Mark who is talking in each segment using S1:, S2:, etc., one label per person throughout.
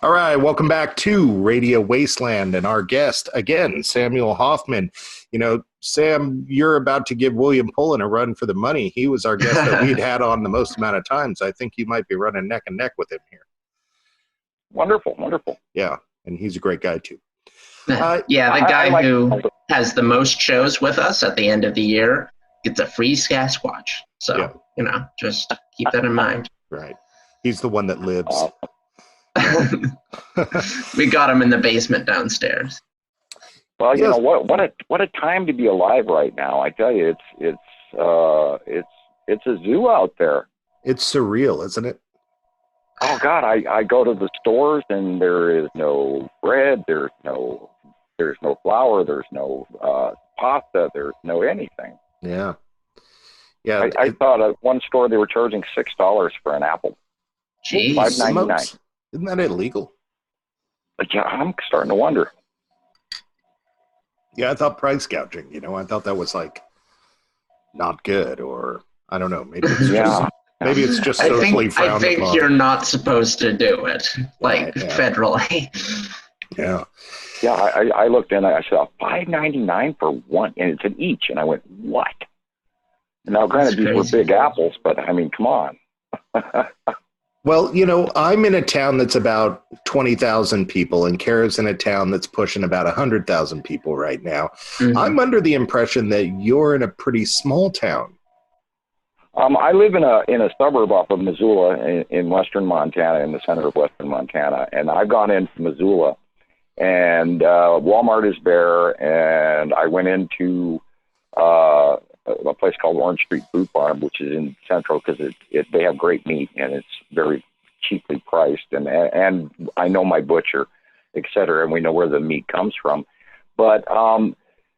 S1: All right, welcome back to Radio Wasteland, and our guest, again, Samuel Hofman. You know, Sam, you're about to give William Pullen a run for the money. He was our guest that we'd had on the most amount of times. I think you might be running neck and neck with him here.
S2: Wonderful, wonderful.
S1: Yeah, and he's a great guy, too.
S3: The guy who has the most shows with us at the end of the year gets a free Sasquatch. So, just keep that in mind.
S1: Right. He's the one that lives.
S3: We got him in the basement downstairs.
S2: Well, you know what a time to be alive right now. I tell you, it's a zoo out there.
S1: It's surreal, isn't it?
S2: Oh God, I go to the stores and there is no bread, there's no flour, there's no pasta, there's no anything.
S1: Yeah.
S2: I thought at one store they were charging $6 for an apple.
S3: Jeez,
S2: $5.99.
S1: Isn't that illegal?
S2: But yeah, I'm starting to wonder.
S1: Yeah, I thought price gouging. I thought that was like not good, or I don't know. Maybe it's just socially frowned upon.
S3: I think you're not supposed to do it, federally.
S1: Yeah.
S2: Yeah, I looked in. I saw $5.99 for one, and it's an each, and I went, what? Now, granted, these were big apples, but I mean, come on.
S1: Well, I'm in a town that's about 20,000 people, and Kara's in a town that's pushing about 100,000 people right now. Mm-hmm. I'm under the impression that you're in a pretty small town.
S2: I live in a suburb off of Missoula in western Montana, in the center of western Montana, and I've gone into Missoula, and Walmart is there, and I went into a place called Orange Street Boot Barn, which is in Central, because they have great meat and it's very cheaply priced, and I know my butcher, et cetera, and we know where the meat comes from. But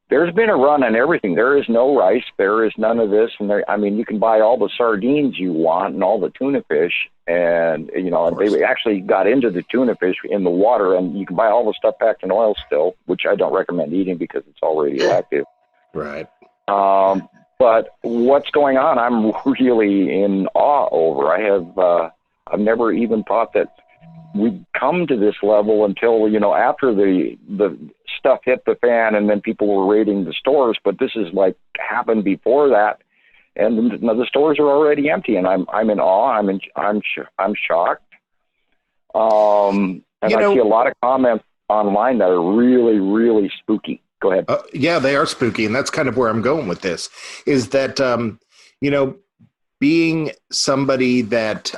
S2: there's been a run on everything. There is no rice, there is none of this, and you can buy all the sardines you want and all the tuna fish, and they actually got into the tuna fish in the water, and you can buy all the stuff packed in oil still, which I don't recommend eating because it's all radioactive.
S1: Right.
S2: But what's going on, I'm really in awe over. I've never even thought that we'd come to this level until, after the stuff hit the fan and then people were raiding the stores. But this is like happened before that, and the stores are already empty, and I'm in awe. I'm shocked. And I see a lot of comments online that are really, really spooky. Go ahead.
S1: Yeah, they are spooky, and that's kind of where I'm going with this, is that, being somebody that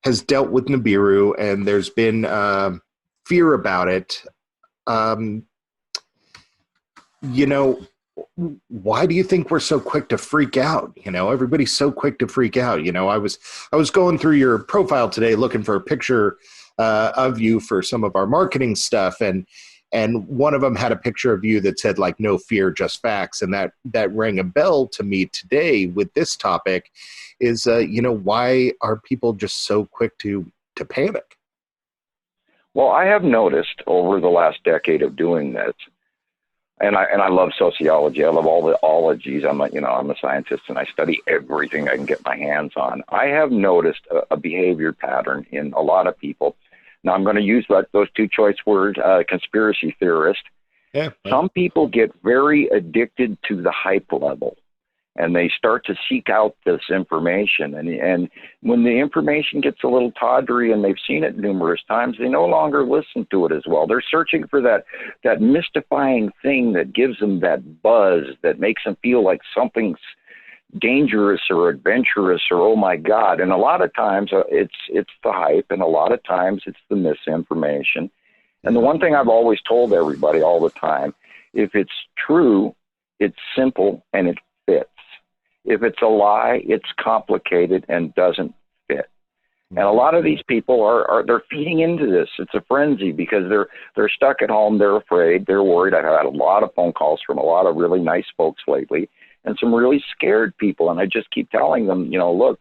S1: has dealt with Nibiru, and there's been fear about it, why do you think we're so quick to freak out? Everybody's so quick to freak out. I was going through your profile today looking for a picture of you for some of our marketing stuff, and one of them had a picture of you that said, like, no fear, just facts. And that rang a bell to me today with this topic is, why are people just so quick to panic?
S2: Well, I have noticed over the last decade of doing this, and I love sociology. I love all the ologies. I'm a scientist, and I study everything I can get my hands on. I have noticed a behavior pattern in a lot of people. Now, I'm going to use those two choice words, conspiracy theorist.
S1: Yeah.
S2: Some people get very addicted to the hype level, and they start to seek out this information. And when the information gets a little tawdry and they've seen it numerous times, they no longer listen to it as well. They're searching for that mystifying thing that gives them that buzz, that makes them feel like something's dangerous or adventurous or oh my God. And a lot of times it's the hype, and a lot of times it's the misinformation. And the one thing I've always told everybody all the time, if it's true, it's simple and it fits. If it's a lie, it's complicated and doesn't fit. And a lot of these people they're feeding into this. It's a frenzy because they're stuck at home, they're afraid, they're worried. I've had a lot of phone calls from a lot of really nice folks lately, and some really scared people. And I just keep telling them, look,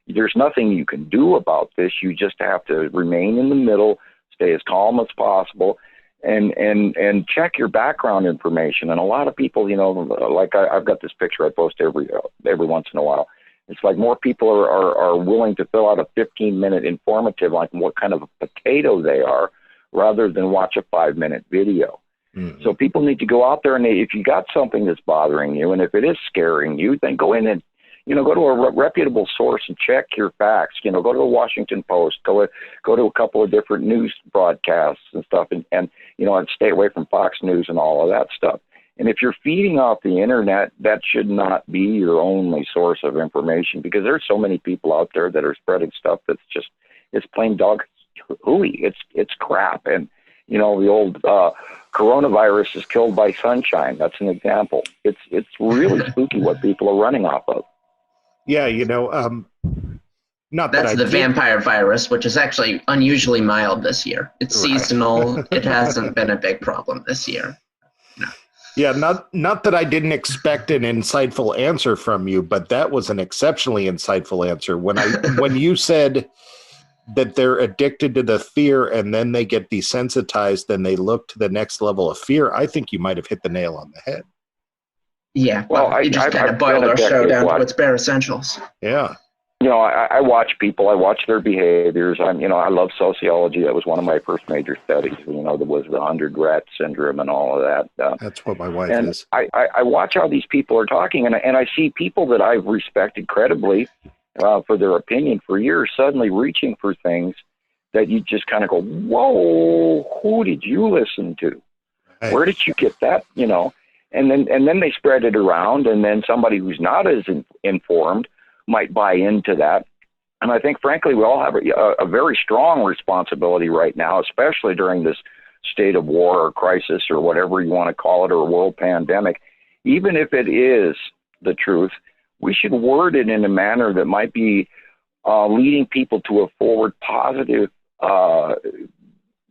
S2: there's nothing you can do about this. You just have to remain in the middle, stay as calm as possible, and check your background information. And a lot of people, like I've got this picture I post every once in a while. It's like more people are willing to fill out a 15-minute informative on what kind of a potato they are rather than watch a 5-minute video. Mm-hmm. So people need to go out there, and if you got something that's bothering you, and if it is scaring you, then go in and, go to a reputable source and check your facts. Go to the Washington Post, go to a couple of different news broadcasts and stuff, and stay away from Fox News and all of that stuff. And if you're feeding off the internet, that should not be your only source of information, because there's so many people out there that are spreading stuff that's just, it's plain dog hooey. It's crap. And, the old coronavirus is killed by sunshine. That's an example. It's really spooky what people are running off of.
S1: Yeah, not that
S3: that's the vampire virus, which is actually unusually mild this year. It's seasonal. It hasn't been a big problem this year. No.
S1: Yeah, not that I didn't expect an insightful answer from you, but that was an exceptionally insightful answer. When you said that they're addicted to the fear and then they get desensitized, then they look to the next level of fear, I think you might have hit the nail on the head.
S3: Yeah, well, you just kind of boiled our show down to its bare essentials.
S1: Yeah.
S2: I watch people. I watch their behaviors. I love sociology. That was one of my first major studies. There was the 100-rat syndrome and all of that.
S1: That's what my wife is.
S2: I watch how these people are talking, and I see people that I've respected credibly for their opinion for years suddenly reaching for things that you just kind of go, whoa, who did you listen to? Right. Where did you get that? And then they spread it around, and then somebody who's not as informed might buy into that. And I think, frankly, we all have a very strong responsibility right now, especially during this state of war or crisis or whatever you want to call it, or world pandemic. Even if it is the truth, we should word it in a manner that might be leading people to a forward positive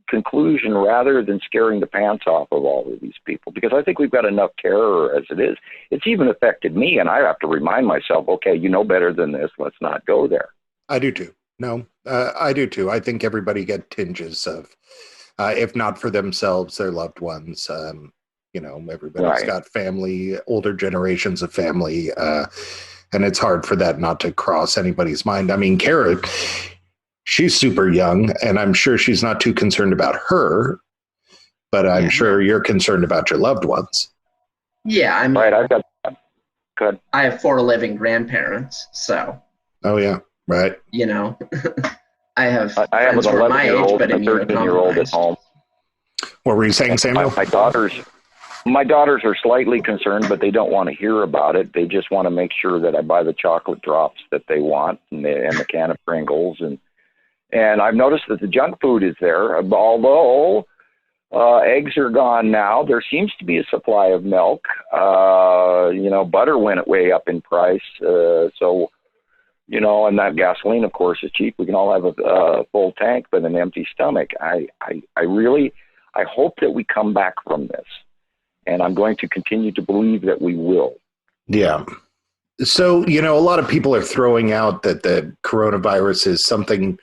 S2: conclusion rather than scaring the pants off of all of these people, because I think we've got enough terror as it is. It's even affected me, and I have to remind myself, okay, you know better than this. Let's not go there.
S1: I do too. No, I do too. I think everybody get tinges of, if not for themselves, their loved ones. Everybody's got family, older generations of family, and it's hard for that not to cross anybody's mind. I mean, Kara, she's super young, and I'm sure she's not too concerned about her, but I'm sure you're concerned about your loved ones.
S3: Yeah, I'm
S2: right. I've got good.
S3: I have 4 living grandparents, so.
S1: Oh yeah, right.
S3: I have
S2: I have an 11-year-old and a 13-year-old at home.
S1: What were you saying, Samuel?
S2: My daughters are slightly concerned, but they don't want to hear about it. They just want to make sure that I buy the chocolate drops that they want and the can of Pringles. And I've noticed that the junk food is there. Although eggs are gone now, there seems to be a supply of milk. Butter went way up in price. And that gasoline, of course, is cheap. We can all have a full tank but an empty stomach. I hope that we come back from this. And I'm going to continue to believe that we will.
S1: Yeah. So, a lot of people are throwing out that the coronavirus is something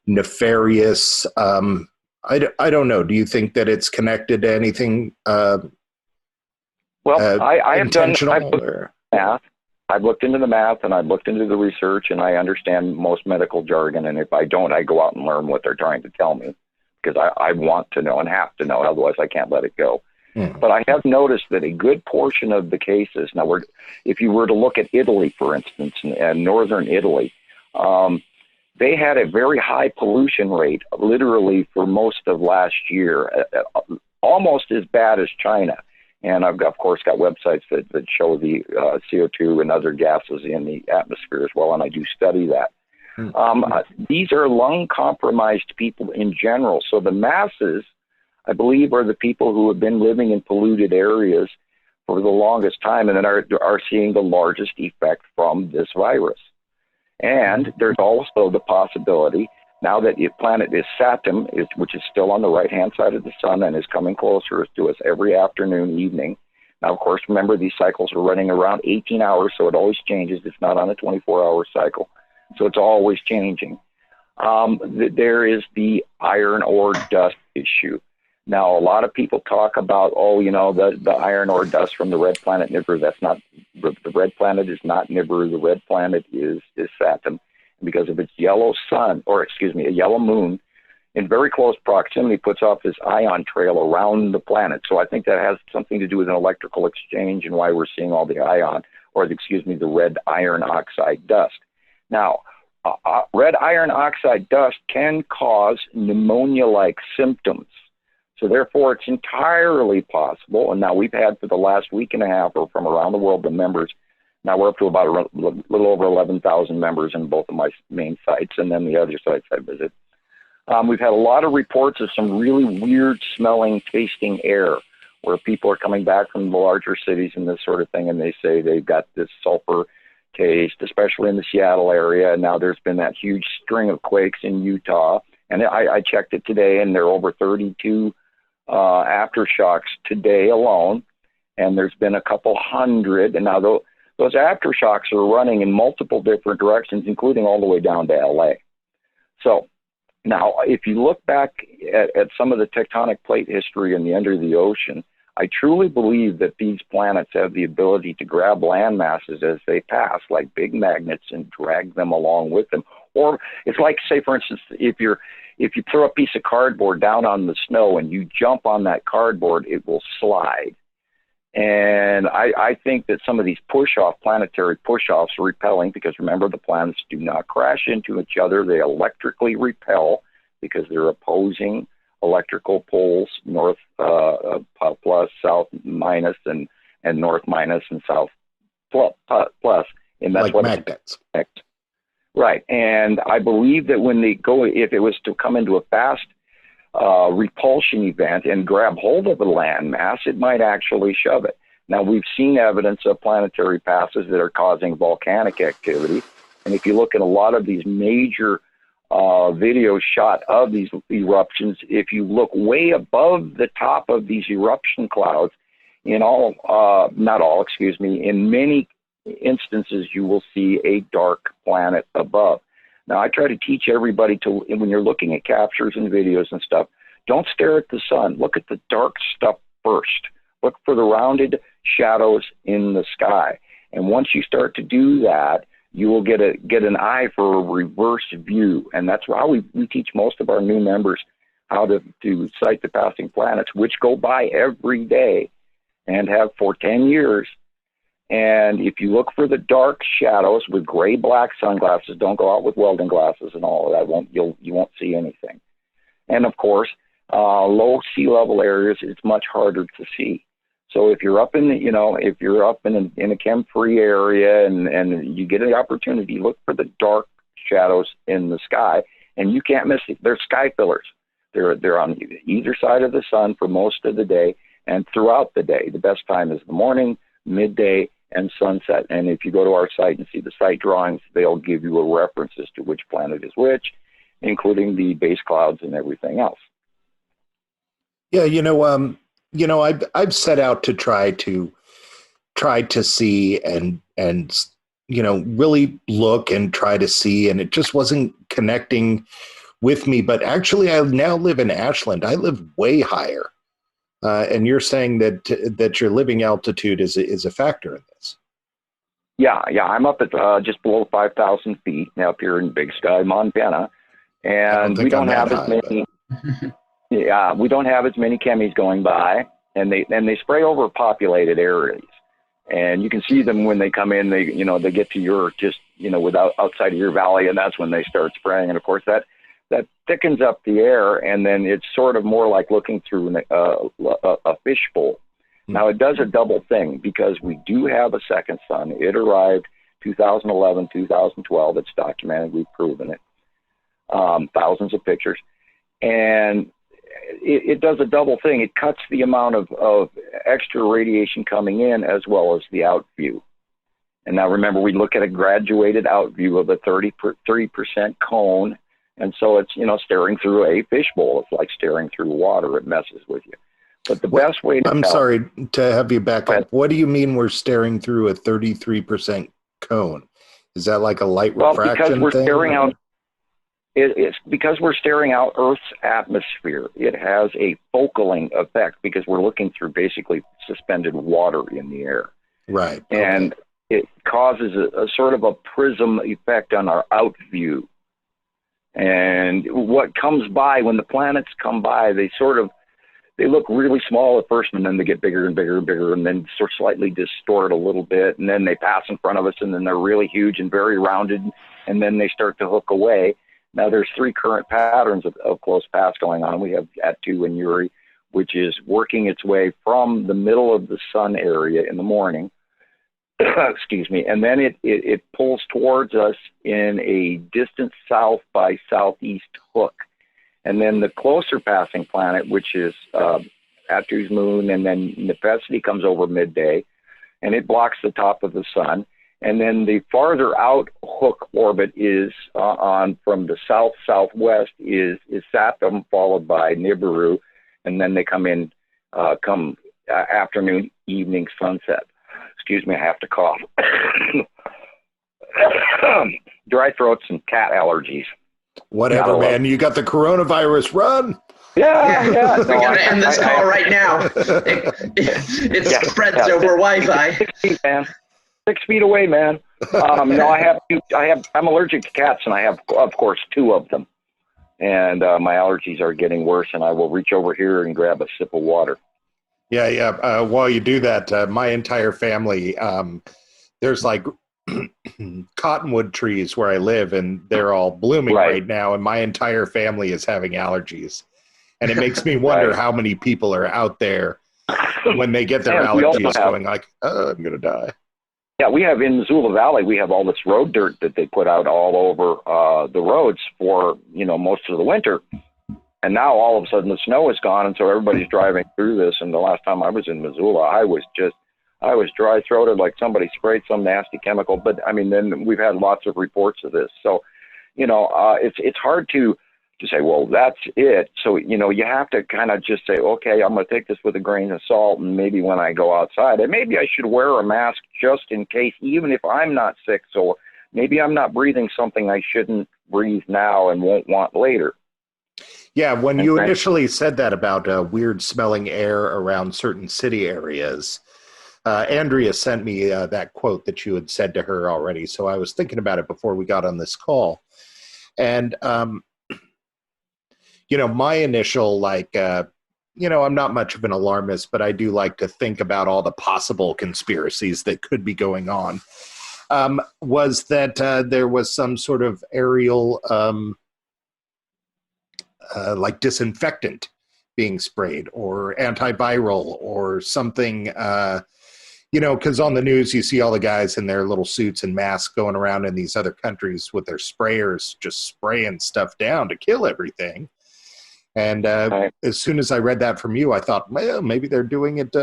S1: nefarious. I don't know. Do you think that it's connected to anything
S2: I have done math. I've looked into the math, and I've looked into the research, and I understand most medical jargon. And if I don't, I go out and learn what they're trying to tell me, because I want to know and have to know. Otherwise, I can't let it go. But I have noticed that a good portion of the cases, now if you were to look at Italy, for instance, and northern Italy, they had a very high pollution rate, literally for most of last year, almost as bad as China. And I've, of course, got websites that show the CO2 and other gases in the atmosphere as well, and I do study that. These are lung-compromised people in general, so the masses, I believe, are the people who have been living in polluted areas for the longest time and then are seeing the largest effect from this virus. And there's also the possibility, now that the planet is Saturn, which is still on the right-hand side of the sun and is coming closer to us every afternoon, evening. Now, of course, remember, these cycles are running around 18 hours, so it always changes. It's not on a 24-hour cycle, so it's always changing. There is the iron ore dust issue. Now, a lot of people talk about, the iron ore dust from the red planet Nibiru. That's not, the red planet is not Nibiru. The red planet is Saturn. Because of its yellow sun, a yellow moon, in very close proximity, puts off this ion trail around the planet. So I think that has something to do with an electrical exchange and why we're seeing all the the red iron oxide dust. Now, red iron oxide dust can cause pneumonia-like symptoms. So therefore, it's entirely possible, and now we've had for the last week and a half, or from around the world, the members, now we're up to about a little over 11,000 members in both of my main sites, and then the other sites I visit. We've had a lot of reports of some really weird smelling, tasting air, where people are coming back from the larger cities and this sort of thing, and they say they've got this sulfur taste, especially in the Seattle area. And now there's been that huge string of quakes in Utah, and I checked it today, and there are over 32 aftershocks today alone, and there's been a couple hundred, and now those aftershocks are running in multiple different directions, including all the way down to LA. So now, if you look back at some of the tectonic plate history in the under the ocean, I truly believe that these planets have the ability to grab land masses as they pass, like big magnets, and drag them along with them. Or it's like, say, for instance, if you throw a piece of cardboard down on the snow and you jump on that cardboard, it will slide. And I think that some of these planetary push-offs are repelling, because remember, the planets do not crash into each other. They electrically repel because they're opposing electrical poles, north plus, south minus, and north minus, and south plus. And that's
S1: like
S2: what
S1: magnets.
S2: Right. And I believe that when they go, if it was to come into a fast repulsion event and grab hold of a landmass, it might actually shove it. Now, we've seen evidence of planetary passes that are causing volcanic activity. And if you look at a lot of these major videos shot of these eruptions, if you look way above the top of these eruption clouds, in many instances, you will see a dark planet above. Now, I try to teach everybody to, when you're looking at captures and videos and stuff, don't stare at the sun. Look at the dark stuff first. Look for the rounded shadows in the sky. And once you start to do that, you will get an eye for a reverse view. And that's how we teach most of our new members how to sight the passing planets, which go by every day and have for 10 years. And if you look for the dark shadows with gray-black sunglasses, don't go out with welding glasses and all of that. You won't see anything. And of course, low sea level areas, it's much harder to see. So if you're up in a chem-free area and you get an opportunity, look for the dark shadows in the sky, and you can't miss it. They're sky fillers. They're on either side of the sun for most of the day and throughout the day. The best time is the morning, midday, and sunset. And if you go to our site and see the site drawings, they'll give you a reference as to which planet is which, including the base clouds and everything else.
S1: Yeah, I've set out to try to see and really look and try to see, and it just wasn't connecting with me. But actually, I now live in Ashland. I live way higher. And you're saying that your living altitude is a factor in this.
S2: Yeah, I'm up at just below 5,000 feet now up here in Big Sky, Montana, and we don't have as many. Yeah, we don't have as many chemis going by, and they spray over populated areas, and you can see them when they come in. They get to your outside of your valley, and that's when they start spraying. And of course that thickens up the air, and then it's sort of more like looking through a fishbowl. Now, it does a double thing, because we do have a second sun. It arrived 2011, 2012. It's documented. We've proven it. Thousands of pictures. And it does a double thing. It cuts the amount of extra radiation coming in as well as the out view. And now remember, we look at a graduated out view of a 30% cone. And so it's, staring through a fishbowl. It's like staring through water. It messes with you. But the best way to
S1: sorry to have you back up. What do you mean we're staring through a 33% cone? Is that like a light refraction
S2: because we're
S1: thing?
S2: staring out. It's because we're staring out Earth's atmosphere. It has a focaling effect because we're looking through basically suspended water in the air.
S1: Right.
S2: And it causes a sort of a prism effect on our out view. And what comes by, when the planets come by, they look really small at first, and then they get bigger and bigger and bigger, and then sort of slightly distort a little bit, and then they pass in front of us, and then they're really huge and very rounded, and then they start to hook away. Now, there's three current patterns of close pass going on. We have Atu and Uri, which is working its way from the middle of the sun area in the morning, excuse me, and then it pulls towards us in a distant south by southeast hook. And then the closer passing planet, which is Atu's moon, and then Nepenthe comes over midday, and it blocks the top of the sun. And then the farther out hook orbit is on from the south-southwest is Saturn, followed by Nibiru, and then they come in afternoon, evening, sunset. Excuse me, I have to cough. Dry throats and cat allergies.
S1: Whatever, man. You got the coronavirus. Run.
S2: Yeah. No,
S3: we got to end this call right now. It spreads over Wi-Fi.
S2: 6 feet, man. 6 feet away, man. No, I'm allergic to cats, and I have, of course, 2 of them. And my allergies are getting worse, and I will reach over here and grab a sip of water.
S1: Yeah. While you do that, my entire family, there's like cottonwood trees where I live, and they're all blooming right now, and my entire family is having allergies. And it makes me wonder how many people are out there when they get their allergies going like, oh, I'm going to die.
S2: Yeah, we have in Missoula Valley, we have all this road dirt that they put out all over the roads for, most of the winter. And now all of a sudden the snow is gone, and so everybody's driving through this. And the last time I was in Missoula, I was dry-throated like somebody sprayed some nasty chemical. But, then we've had lots of reports of this. So, it's hard to say, well, that's it. So, you have to kind of just say, okay, I'm going to take this with a grain of salt, and maybe when I go outside, and maybe I should wear a mask just in case, even if I'm not sick. So maybe I'm not breathing something I shouldn't breathe now and won't want later.
S1: Yeah, when you initially said that about weird smelling air around certain city areas, Andrea sent me that quote that you had said to her already. So I was thinking about it before we got on this call. And, my initial, I'm not much of an alarmist, but I do like to think about all the possible conspiracies that could be going on, was that there was some sort of aerial like disinfectant being sprayed or antiviral or something, because on the news you see all the guys in their little suits and masks going around in these other countries with their sprayers just spraying stuff down to kill everything. And as soon as I read that from you, I thought, well, maybe they're doing it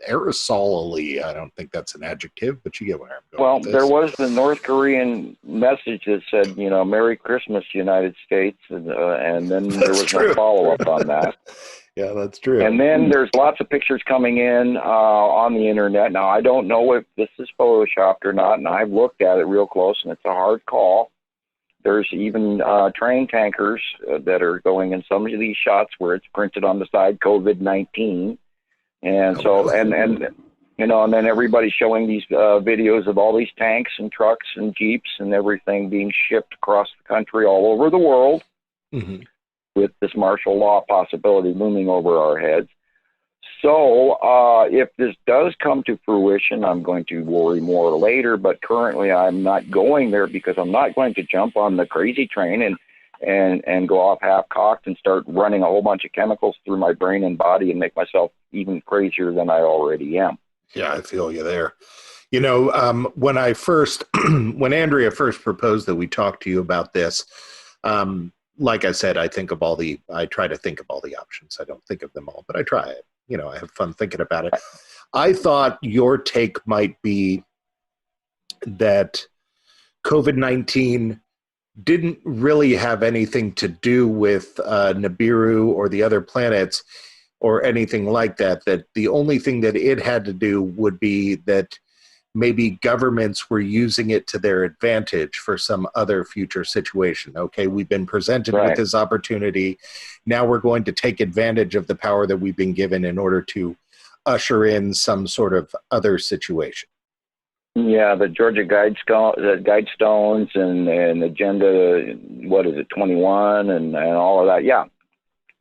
S1: aerosolally. I don't think that's an adjective, but you get where I'm going.
S2: Well, there was the North Korean message that said, Merry Christmas, United States, and then there was no follow-up on that.
S1: Yeah, that's true.
S2: And then there's lots of pictures coming in on the internet. Now, I don't know if this is photoshopped or not, and I've looked at it real close, and it's a hard call. There's even train tankers that are going in some of these shots where it's printed on the side COVID-19. And and then everybody's showing these videos of all these tanks and trucks and Jeeps and everything being shipped across the country all over the world with this martial law possibility looming over our heads. So if this does come to fruition, I'm going to worry more later, but currently I'm not going there because I'm not going to jump on the crazy train and go off half-cocked and start running a whole bunch of chemicals through my brain and body and make myself even crazier than I already am.
S1: Yeah, I feel you there. When Andrea first proposed that we talk to you about this, like I said, I try to think of all the options. I don't think of them all, but I try it. I have fun thinking about it. I thought your take might be that COVID-19 didn't really have anything to do with Nibiru or the other planets or anything like that, that the only thing that it had to do would be that maybe governments were using it to their advantage for some other future situation. Okay, we've been presented with this opportunity. Now we're going to take advantage of the power that we've been given in order to usher in some sort of other situation.
S2: Yeah, the Georgia Guidestones and Agenda, what is it, 21 and all of that. Yeah.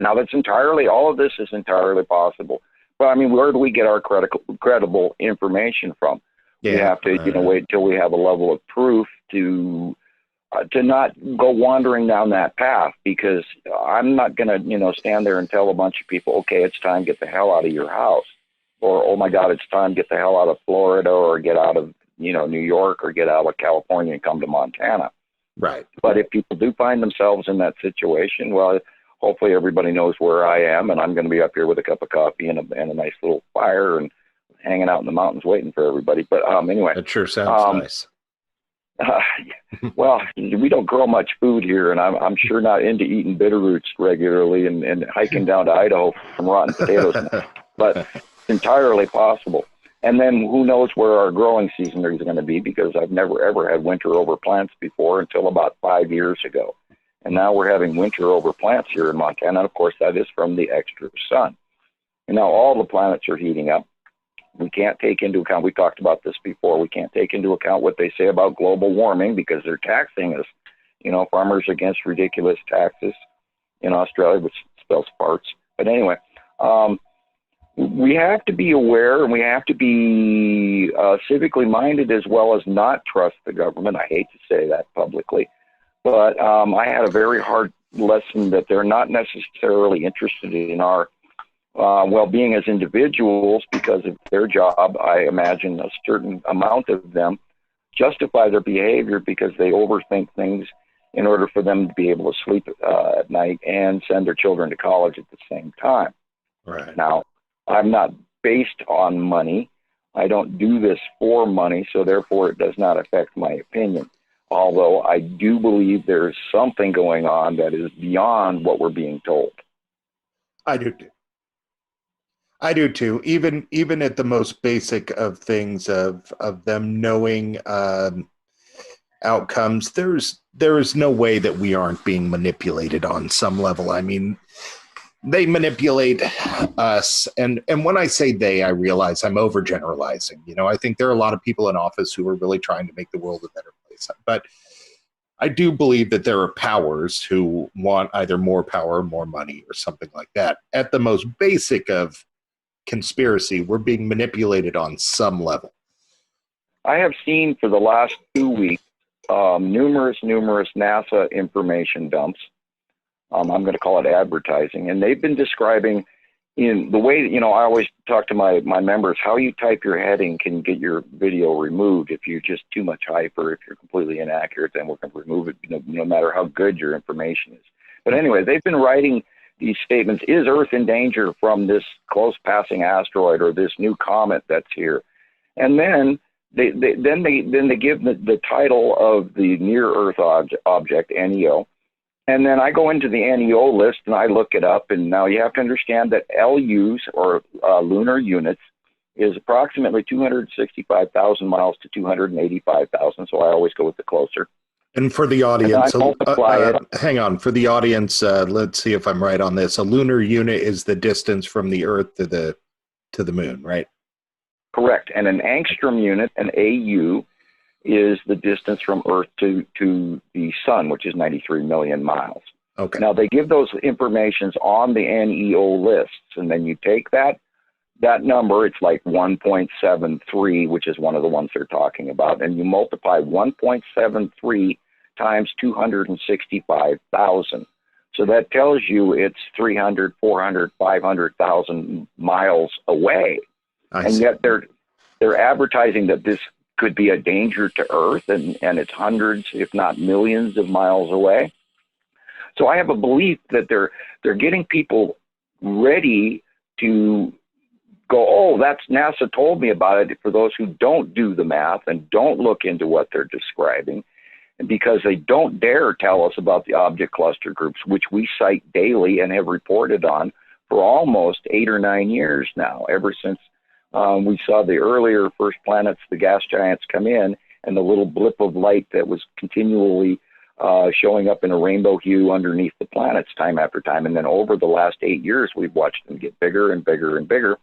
S2: Now that's all of this is entirely possible. But I mean, where do we get our credible information from? Yeah, we have to, wait until we have a level of proof to not go wandering down that path, because I'm not going to, stand there and tell a bunch of people, okay, it's time, get the hell out of your house. Or, oh my God, it's time, get the hell out of Florida, or get out of, New York, or get out of California and come to Montana.
S1: Right.
S2: But if people do find themselves in that situation, well, hopefully everybody knows where I am, and I'm going to be up here with a cup of coffee and a nice little fire and hanging out in the mountains waiting for everybody. But anyway.
S1: That sure sounds
S2: nice. Well, we don't grow much food here, and I'm sure not into eating bitter roots regularly and hiking down to Idaho for some rotten potatoes. But it's entirely possible. And then who knows where our growing season is going to be, because I've never, ever had winter over plants before until about 5 years ago. And now we're having winter over plants here in Montana. And of course, that is from the extra sun. And now all the planets are heating up. We can't take into account, we talked about this before, we can't take into account what they say about global warming, because they're taxing us. Farmers against ridiculous taxes in Australia, which spells farts. But anyway, we have to be aware, and we have to be civically minded, as well as not trust the government. I hate to say that publicly, but I had a very hard lesson that they're not necessarily interested in our well-being as individuals because of their job. I imagine a certain amount of them justify their behavior because they overthink things in order for them to be able to sleep at night and send their children to college at the same time.
S1: Right.
S2: Now, I'm not based on money. I don't do this for money, so therefore it does not affect my opinion. Although I do believe there's something going on that is beyond what we're being told.
S1: I do too. I do too. Even at the most basic of things of them knowing outcomes, there is no way that we aren't being manipulated on some level. I mean, they manipulate us, and when I say they, I realize I'm overgeneralizing. I think there are a lot of people in office who are really trying to make the world a better place. But I do believe that there are powers who want either more power, more money, or something like that. At the most basic of conspiracy, we're being manipulated on some level.
S2: I have seen for the last 2 weeks numerous NASA information dumps. I'm going to call it advertising. And they've been describing in the way that, I always talk to my members, how you type your heading can get your video removed. If you're just too much hype or if you're completely inaccurate, then we're going to remove it, no matter how good your information is. But anyway, they've been writing these statements. Is Earth in danger from this close passing asteroid or this new comet that's here? And then they give the title of the near Earth object, NEO. And then I go into the NEO list and I look it up. And now you have to understand that LUs, or lunar units, is approximately 265,000 miles to 285,000. So I always go with the closer.
S1: And for the audience, hang on. For the audience, let's see if I'm right on this. A lunar unit is the distance from the Earth to the moon, right?
S2: Correct. And an angstrom unit, an AU, is the distance from Earth to the sun, which is 93 million miles.
S1: Okay.
S2: Now, they give those informations on the NEO lists, and then you take that number, it's like 1.73, which is one of the ones they're talking about, and you multiply 1.73 times 265,000. So that tells you it's 300, 400, 500,000 miles away. And yet they're advertising that this could be a danger to Earth, and it's hundreds, if not millions of miles away. So I have a belief that they're getting people ready to go, oh, that's NASA told me about it, for those who don't do the math and don't look into what they're describing, and because they don't dare tell us about the object cluster groups, which we cite daily and have reported on for almost 8 or 9 years now, ever since We saw the earlier first planets, the gas giants, come in, and the little blip of light that was continually showing up in a rainbow hue underneath the planets time after time. And then over the last 8 years, we've watched them get bigger and bigger and bigger.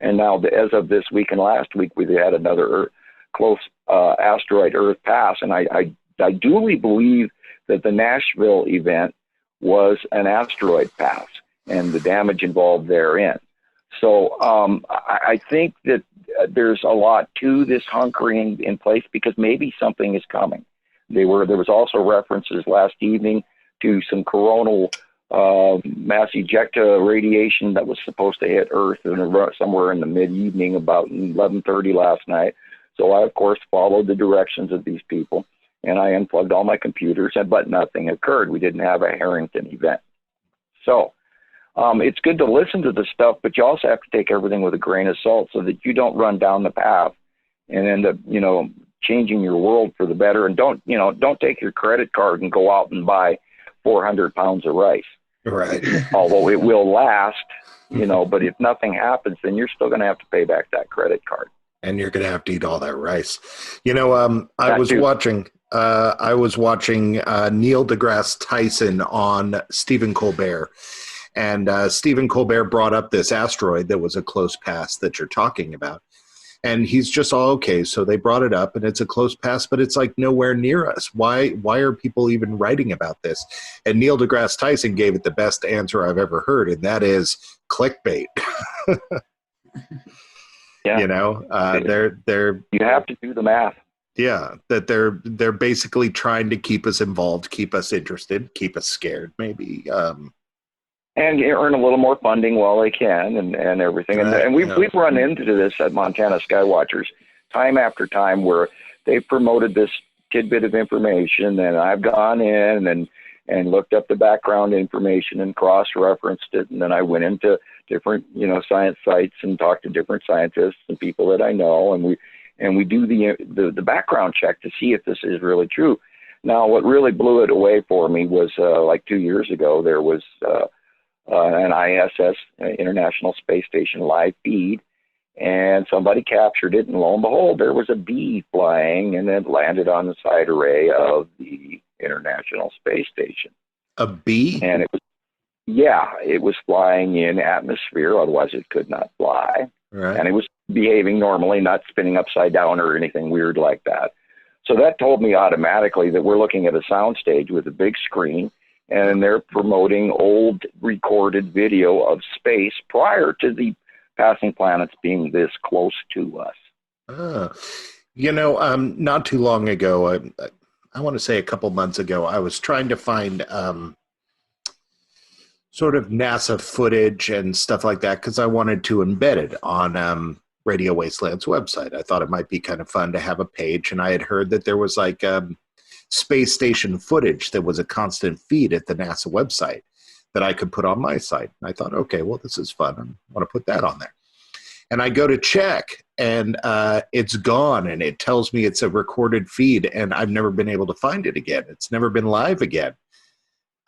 S2: And now, as of this week and last week, we had another close asteroid Earth pass. And I duly believe that the Nashville event was an asteroid pass and the damage involved therein. So I think that there's a lot to this hunkering in place because maybe something is coming. There was also references last evening to some coronal mass ejecta radiation that was supposed to hit Earth somewhere in the mid-evening, about 11:30 last night. So I, of course, followed the directions of these people, and I unplugged all my computers, but nothing occurred. We didn't have a Harrington event. So it's good to listen to the stuff, but you also have to take everything with a grain of salt so that you don't run down the path and end up, changing your world for the better. And don't take your credit card and go out and buy 400 pounds of rice.
S1: Right.
S2: Although it will last, but if nothing happens, then you're still going to have to pay back that credit card. And
S1: you're going to have to eat all that rice. I was watching Neil deGrasse Tyson on Stephen Colbert. And Stephen Colbert brought up this asteroid that was a close pass that you're talking about. And he's just all, okay, so they brought it up and it's a close pass, but it's like nowhere near us. Why are people even writing about this? And Neil deGrasse Tyson gave it the best answer I've ever heard, and that is clickbait.
S2: Yeah.
S1: They're
S2: you have to do the math.
S1: Yeah, that they're basically trying to keep us involved, keep us interested, keep us scared, maybe.
S2: And earn a little more funding while they can, and everything. And we've run into this at Montana Skywatchers time after time, where they've promoted this tidbit of information, and I've gone in and looked up the background information and cross-referenced it, and then I went into different science sites and talked to different scientists and people that I know, and we do the background check to see if this is really true. Now, what really blew it away for me was like 2 years ago, there was an ISS, International Space Station, live feed, and somebody captured it, and lo and behold, there was a bee flying, and it landed on the side array of the International Space Station.
S1: A bee?
S2: And it was flying in atmosphere, otherwise it could not fly.
S1: Right.
S2: And it was behaving normally, not spinning upside down or anything weird like that. So that told me automatically that we're looking at a soundstage with a big screen, and they're promoting old recorded video of space prior to the passing planets being this close to us.
S1: Not too long ago, I want to say a couple months ago, I was trying to find sort of NASA footage and stuff like that because I wanted to embed it on Radio Wasteland's website. I thought it might be kind of fun to have a page, and I had heard that there was like space station footage that was a constant feed at the NASA website that I could put on my site. And I thought, okay, well, this is fun. I want to put that on there. And I go to check, and it's gone, and it tells me it's a recorded feed, and I've never been able to find it again. It's never been live again.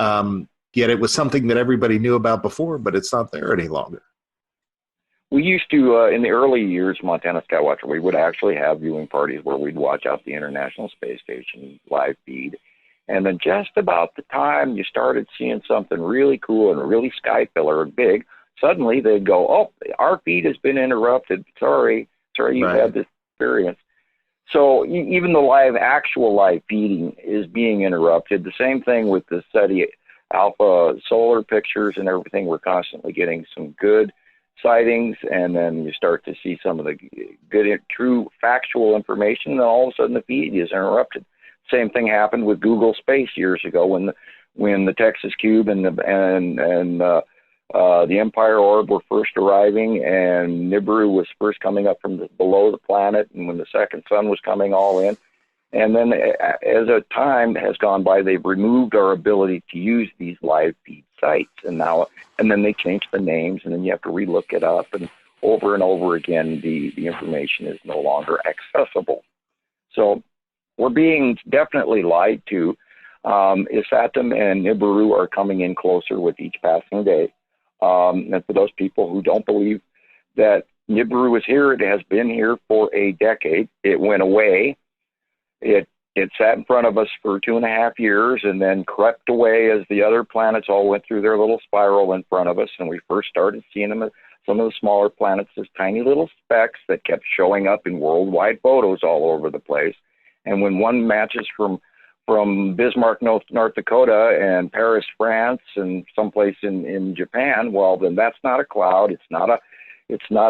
S1: Yet it was something that everybody knew about before, but it's not there any longer.
S2: We used to, in the early years, Montana Skywatcher, we would actually have viewing parties where we'd watch out the International Space Station live feed. And then just about the time you started seeing something really cool and really sky pillar and big, suddenly they'd go, oh, our feed has been interrupted. Sorry, you've had this experience. So even the actual live feeding is being interrupted. The same thing with the SETI Alpha solar pictures and everything. We're constantly getting some good sightings, and then you start to see some of the good, true, factual information, and then all of a sudden the feed is interrupted. Same thing happened with Google Space years ago when the Texas Cube and the Empire Orb were first arriving, and Nibiru was first coming up from below the planet, and when the second sun was coming all in. And then as a time has gone by, they've removed our ability to use these live feed sites. And then they changed the names, and then you have to relook it up. And over again, the information is no longer accessible. So we're being definitely lied to. Isatum and Nibiru are coming in closer with each passing day. And for those people who don't believe that Nibiru is here. It has been here for a decade. It went away. It sat in front of us for 2.5 years and then crept away as the other planets all went through their little spiral in front of us. And we first started seeing them, some of the smaller planets, as tiny little specks that kept showing up in worldwide photos all over the place. And when one matches from Bismarck, North Dakota, and Paris, France, and someplace in Japan, well, then that's not a cloud. It's not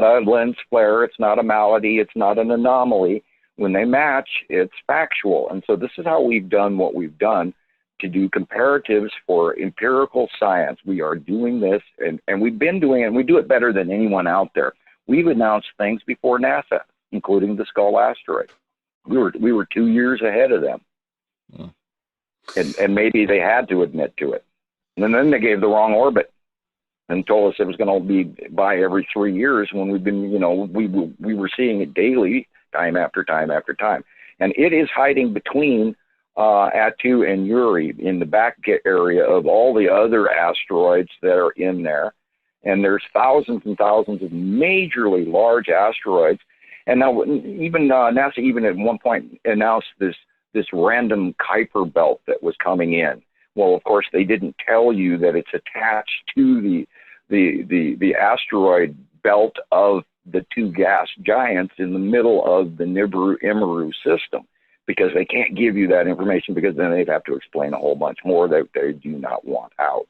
S2: a lens flare. It's not a malady. It's not an anomaly. When they match, it's factual. And so this is how we've done what we've done to do comparatives for empirical science. We are doing this, and we've been doing it, and we do it better than anyone out there. We've announced things before NASA, including the Skull asteroid. We were 2 years ahead of them. And maybe they had to admit to it. And then they gave the wrong orbit and told us it was going to be by every 3 years, when we've been, we were seeing it daily, time after time after time. And it is hiding between Atu and Uri in the back area of all the other asteroids that are in there. And there's thousands and thousands of majorly large asteroids. And now even NASA even at one point announced this random Kuiper belt that was coming in. Well, of course, they didn't tell you that it's attached to the asteroid belt of the two gas giants in the middle of the Nibiru system, because they can't give you that information, because then they'd have to explain a whole bunch more that they do not want out.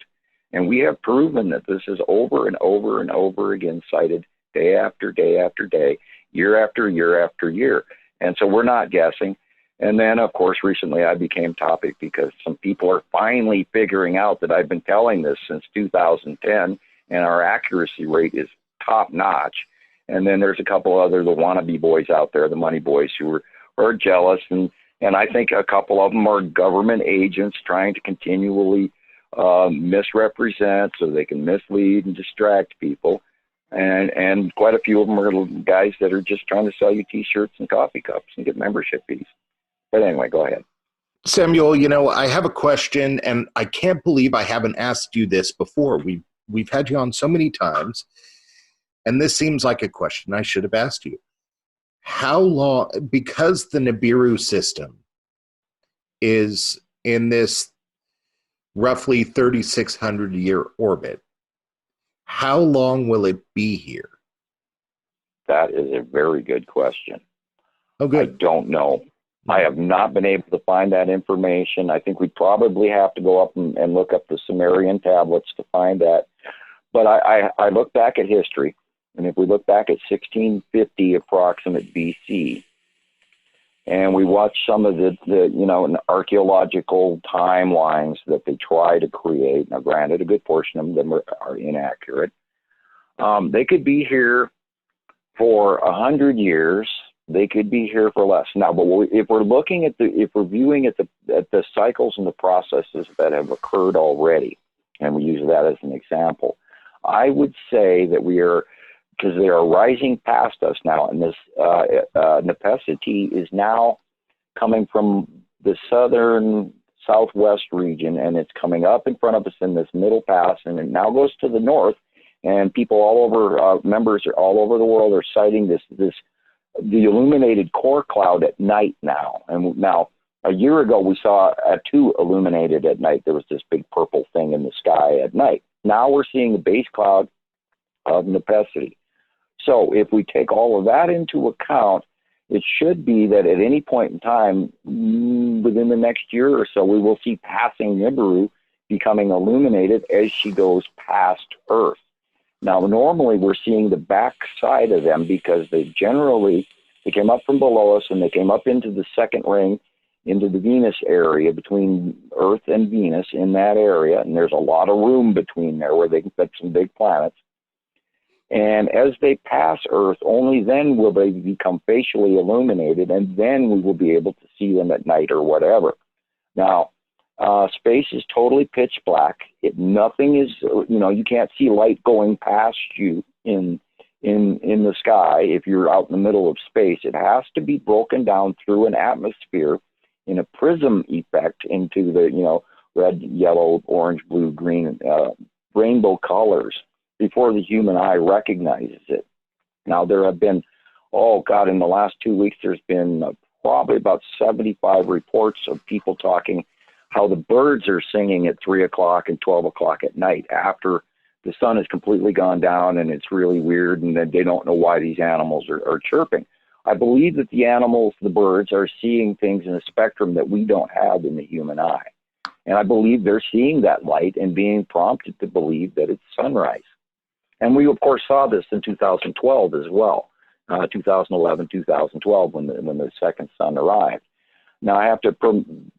S2: And we have proven that this is over and over and over again cited day after day after day, year after year after year. And so we're not guessing. And then, of course, recently I became topic because some people are finally figuring out that I've been telling this since 2010, and our accuracy rate is top notch. And then there's a couple other, the wannabe boys out there, the money boys, who are jealous. And I think a couple of them are government agents trying to continually misrepresent so they can mislead and distract people. And quite a few of them are guys that are just trying to sell you T-shirts and coffee cups and get membership fees. But anyway, go ahead.
S1: Samuel, I have a question, and I can't believe I haven't asked you this before. We've had you on so many times, and this seems like a question I should have asked you. How long, because the Nibiru system is in this roughly 3,600-year orbit, how long will it be here?
S2: That is a very good question.
S1: Oh, good.
S2: I don't know. I have not been able to find that information. I think we probably have to go up and look up the Sumerian tablets to find that. But I look back at history, and if we look back at 1650 approximate BC, and we watch some of the archaeological timelines that they try to create. Now, granted, a good portion of them are inaccurate. They could be here for 100 years. They could be here for less. Now, but if we're looking at if we're viewing at the cycles and the processes that have occurred already, and we use that as an example, I would say that we are, because they are rising past us now, and this nepacity is now coming from the southwest region, and it's coming up in front of us in this middle pass, and it now goes to the north, and people all over, members all over the world are citing the illuminated core cloud at night now. And now, a year ago, we saw Atu illuminated at night. There was this big purple thing in the sky at night. Now we're seeing the base cloud of nepacity. So if we take all of that into account, it should be that at any point in time, within the next year or so, we will see passing Nibiru becoming illuminated as she goes past Earth. Now, normally we're seeing the back side of them because they came up from below us and they came up into the second ring, into the Venus area, between Earth and Venus in that area. And there's a lot of room between there where they can fit some big planets. And as they pass Earth, only then will they become facially illuminated, and then we will be able to see them at night or whatever. Now, space is totally pitch black. Nothing is, you can't see light going past you in the sky if you're out in the middle of space. It has to be broken down through an atmosphere in a prism effect into the, red, yellow, orange, blue, green, rainbow colors before the human eye recognizes it. Now, there have been, oh God, in the last 2 weeks, there's been probably about 75 reports of people talking how the birds are singing at 3 o'clock and 12 o'clock at night after the sun has completely gone down, and it's really weird, and then they don't know why these animals are chirping. I believe that the animals, the birds, are seeing things in a spectrum that we don't have in the human eye. And I believe they're seeing that light and being prompted to believe that it's sunrise. And we, of course, saw this in 2012 as well, 2011, 2012, when the second sun arrived. Now, I have to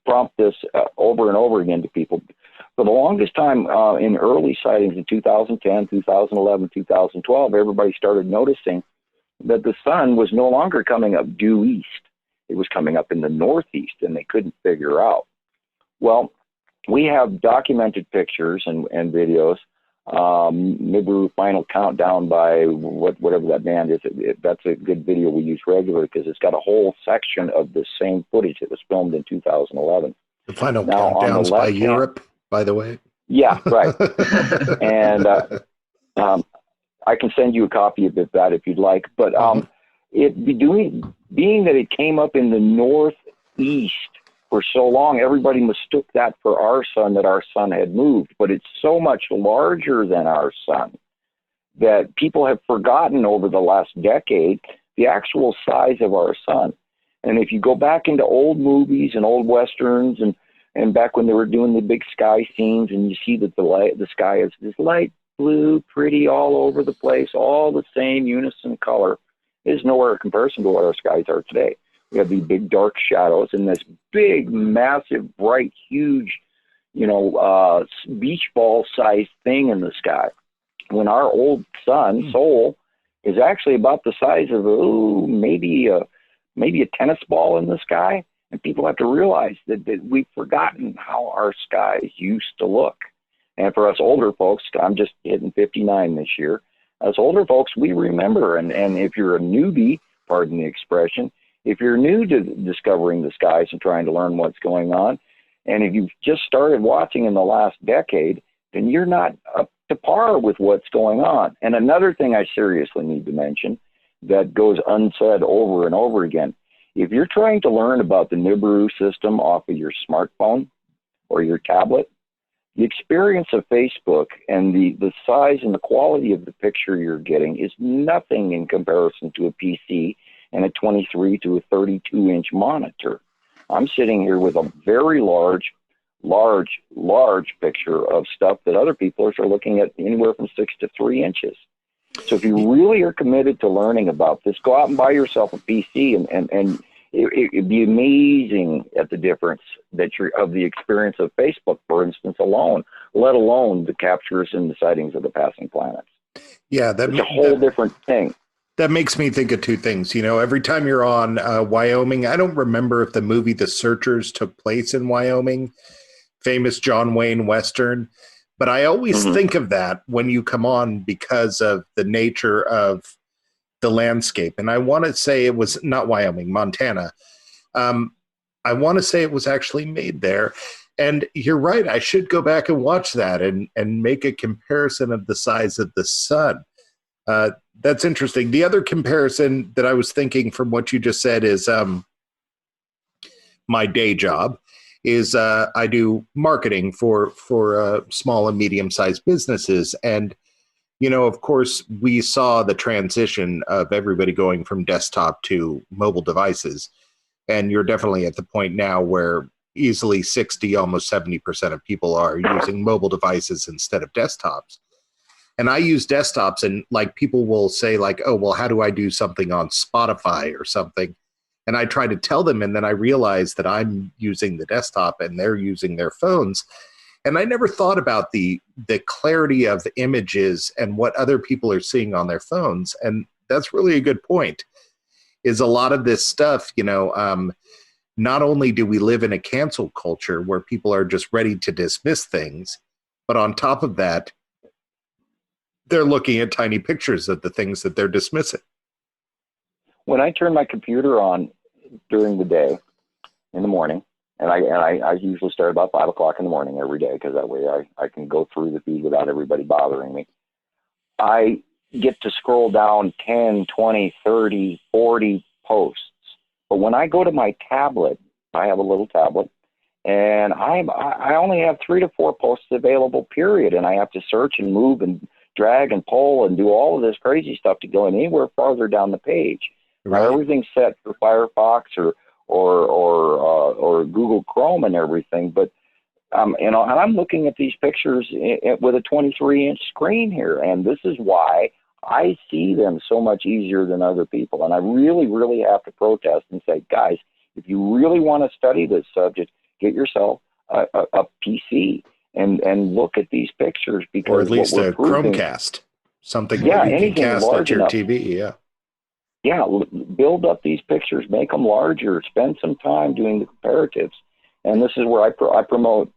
S2: prompt this over and over again to people. For the longest time in early sightings in 2010, 2011, 2012, everybody started noticing that the sun was no longer coming up due east. It was coming up in the northeast, and they couldn't figure out. Well, we have documented pictures and videos. Nibiru Final Countdown by whatever that band is. That's a good video we use regularly because it's got a whole section of the same footage that was filmed in 2011.
S1: The Final Countdowns by Europe, by the way.
S2: Yeah, right. And I can send you a copy of that if you'd like. But being that it came up in the northeast for so long, everybody mistook that for our sun, that our sun had moved. But it's so much larger than our sun that people have forgotten over the last decade the actual size of our sun. And if you go back into old movies and old westerns and back when they were doing the big sky scenes, and you see that the sky is this light blue, pretty all over the place, all the same unison color, is nowhere in comparison to what our skies are today. We have these big dark shadows and this big, massive, bright, huge, beach ball sized thing in the sky. When our old sun, Sol, is actually about the size of maybe a tennis ball in the sky. And people have to realize that we've forgotten how our skies used to look. And for us older folks, I'm just hitting 59 this year. As older folks, we remember. And if you're a newbie, pardon the expression, if you're new to discovering the skies and trying to learn what's going on, and if you've just started watching in the last decade, then you're not up to par with what's going on. And another thing I seriously need to mention that goes unsaid over and over again, if you're trying to learn about the Nibiru system off of your smartphone or your tablet, the experience of Facebook and the size and the quality of the picture you're getting is nothing in comparison to a PC and a 23 to a 32-inch monitor. I'm sitting here with a very large picture of stuff that other people are looking at anywhere from 6 to 3 inches. So if you really are committed to learning about this, go out and buy yourself a PC, and it'd be amazing at the difference of the experience of Facebook, for instance, alone, let alone the captures and the sightings of the passing planets.
S1: Yeah,
S2: it's a whole different thing.
S1: That makes me think of two things. Every time you're on Wyoming, I don't remember if the movie The Searchers took place in Wyoming, famous John Wayne Western. But I always think of that when you come on because of the nature of the landscape. And I want to say it was not Wyoming, Montana. I want to say it was actually made there. And you're right. I should go back and watch that and make a comparison of the size of the sun. That's interesting. The other comparison that I was thinking from what you just said is my day job. Is I do marketing for small and medium-sized businesses. And, of course, we saw the transition of everybody going from desktop to mobile devices. And you're definitely at the point now where easily 60, almost 70% of people are using mobile devices instead of desktops. And I use desktops, and people will say oh, well, how do I do something on Spotify or something? And I try to tell them, and then I realize that I'm using the desktop and they're using their phones. And I never thought about the clarity of the images and what other people are seeing on their phones. And that's really a good point, is a lot of this stuff, not only do we live in a cancel culture where people are just ready to dismiss things, but on top of that, they're looking at tiny pictures of the things that they're dismissing.
S2: When I turn my computer on during the day, in the morning, and I usually start about 5 o'clock in the morning every day, because that way I can go through the feed without everybody bothering me. get to scroll down 10, 20, 30, 40 posts. But when I go to my tablet, I have a little tablet, and I only have 3 to 4 posts available, period. And I have to search and move and drag and pull and do all of this crazy stuff to go anywhere farther down the page.
S1: Right.
S2: Now, everything's set for Firefox or Google Chrome and everything, but you know, and I'm looking at these pictures with a 23-inch screen here, and this is why I see them so much easier than other people. And I really, really have to protest and say, guys, if you really want to study this subject, get yourself a PC and look at these pictures, because
S1: or at least a Chromecast, something that you can cast at your TV.
S2: Yeah, build up these pictures, make them larger, spend some time doing the comparatives. And this is where I promote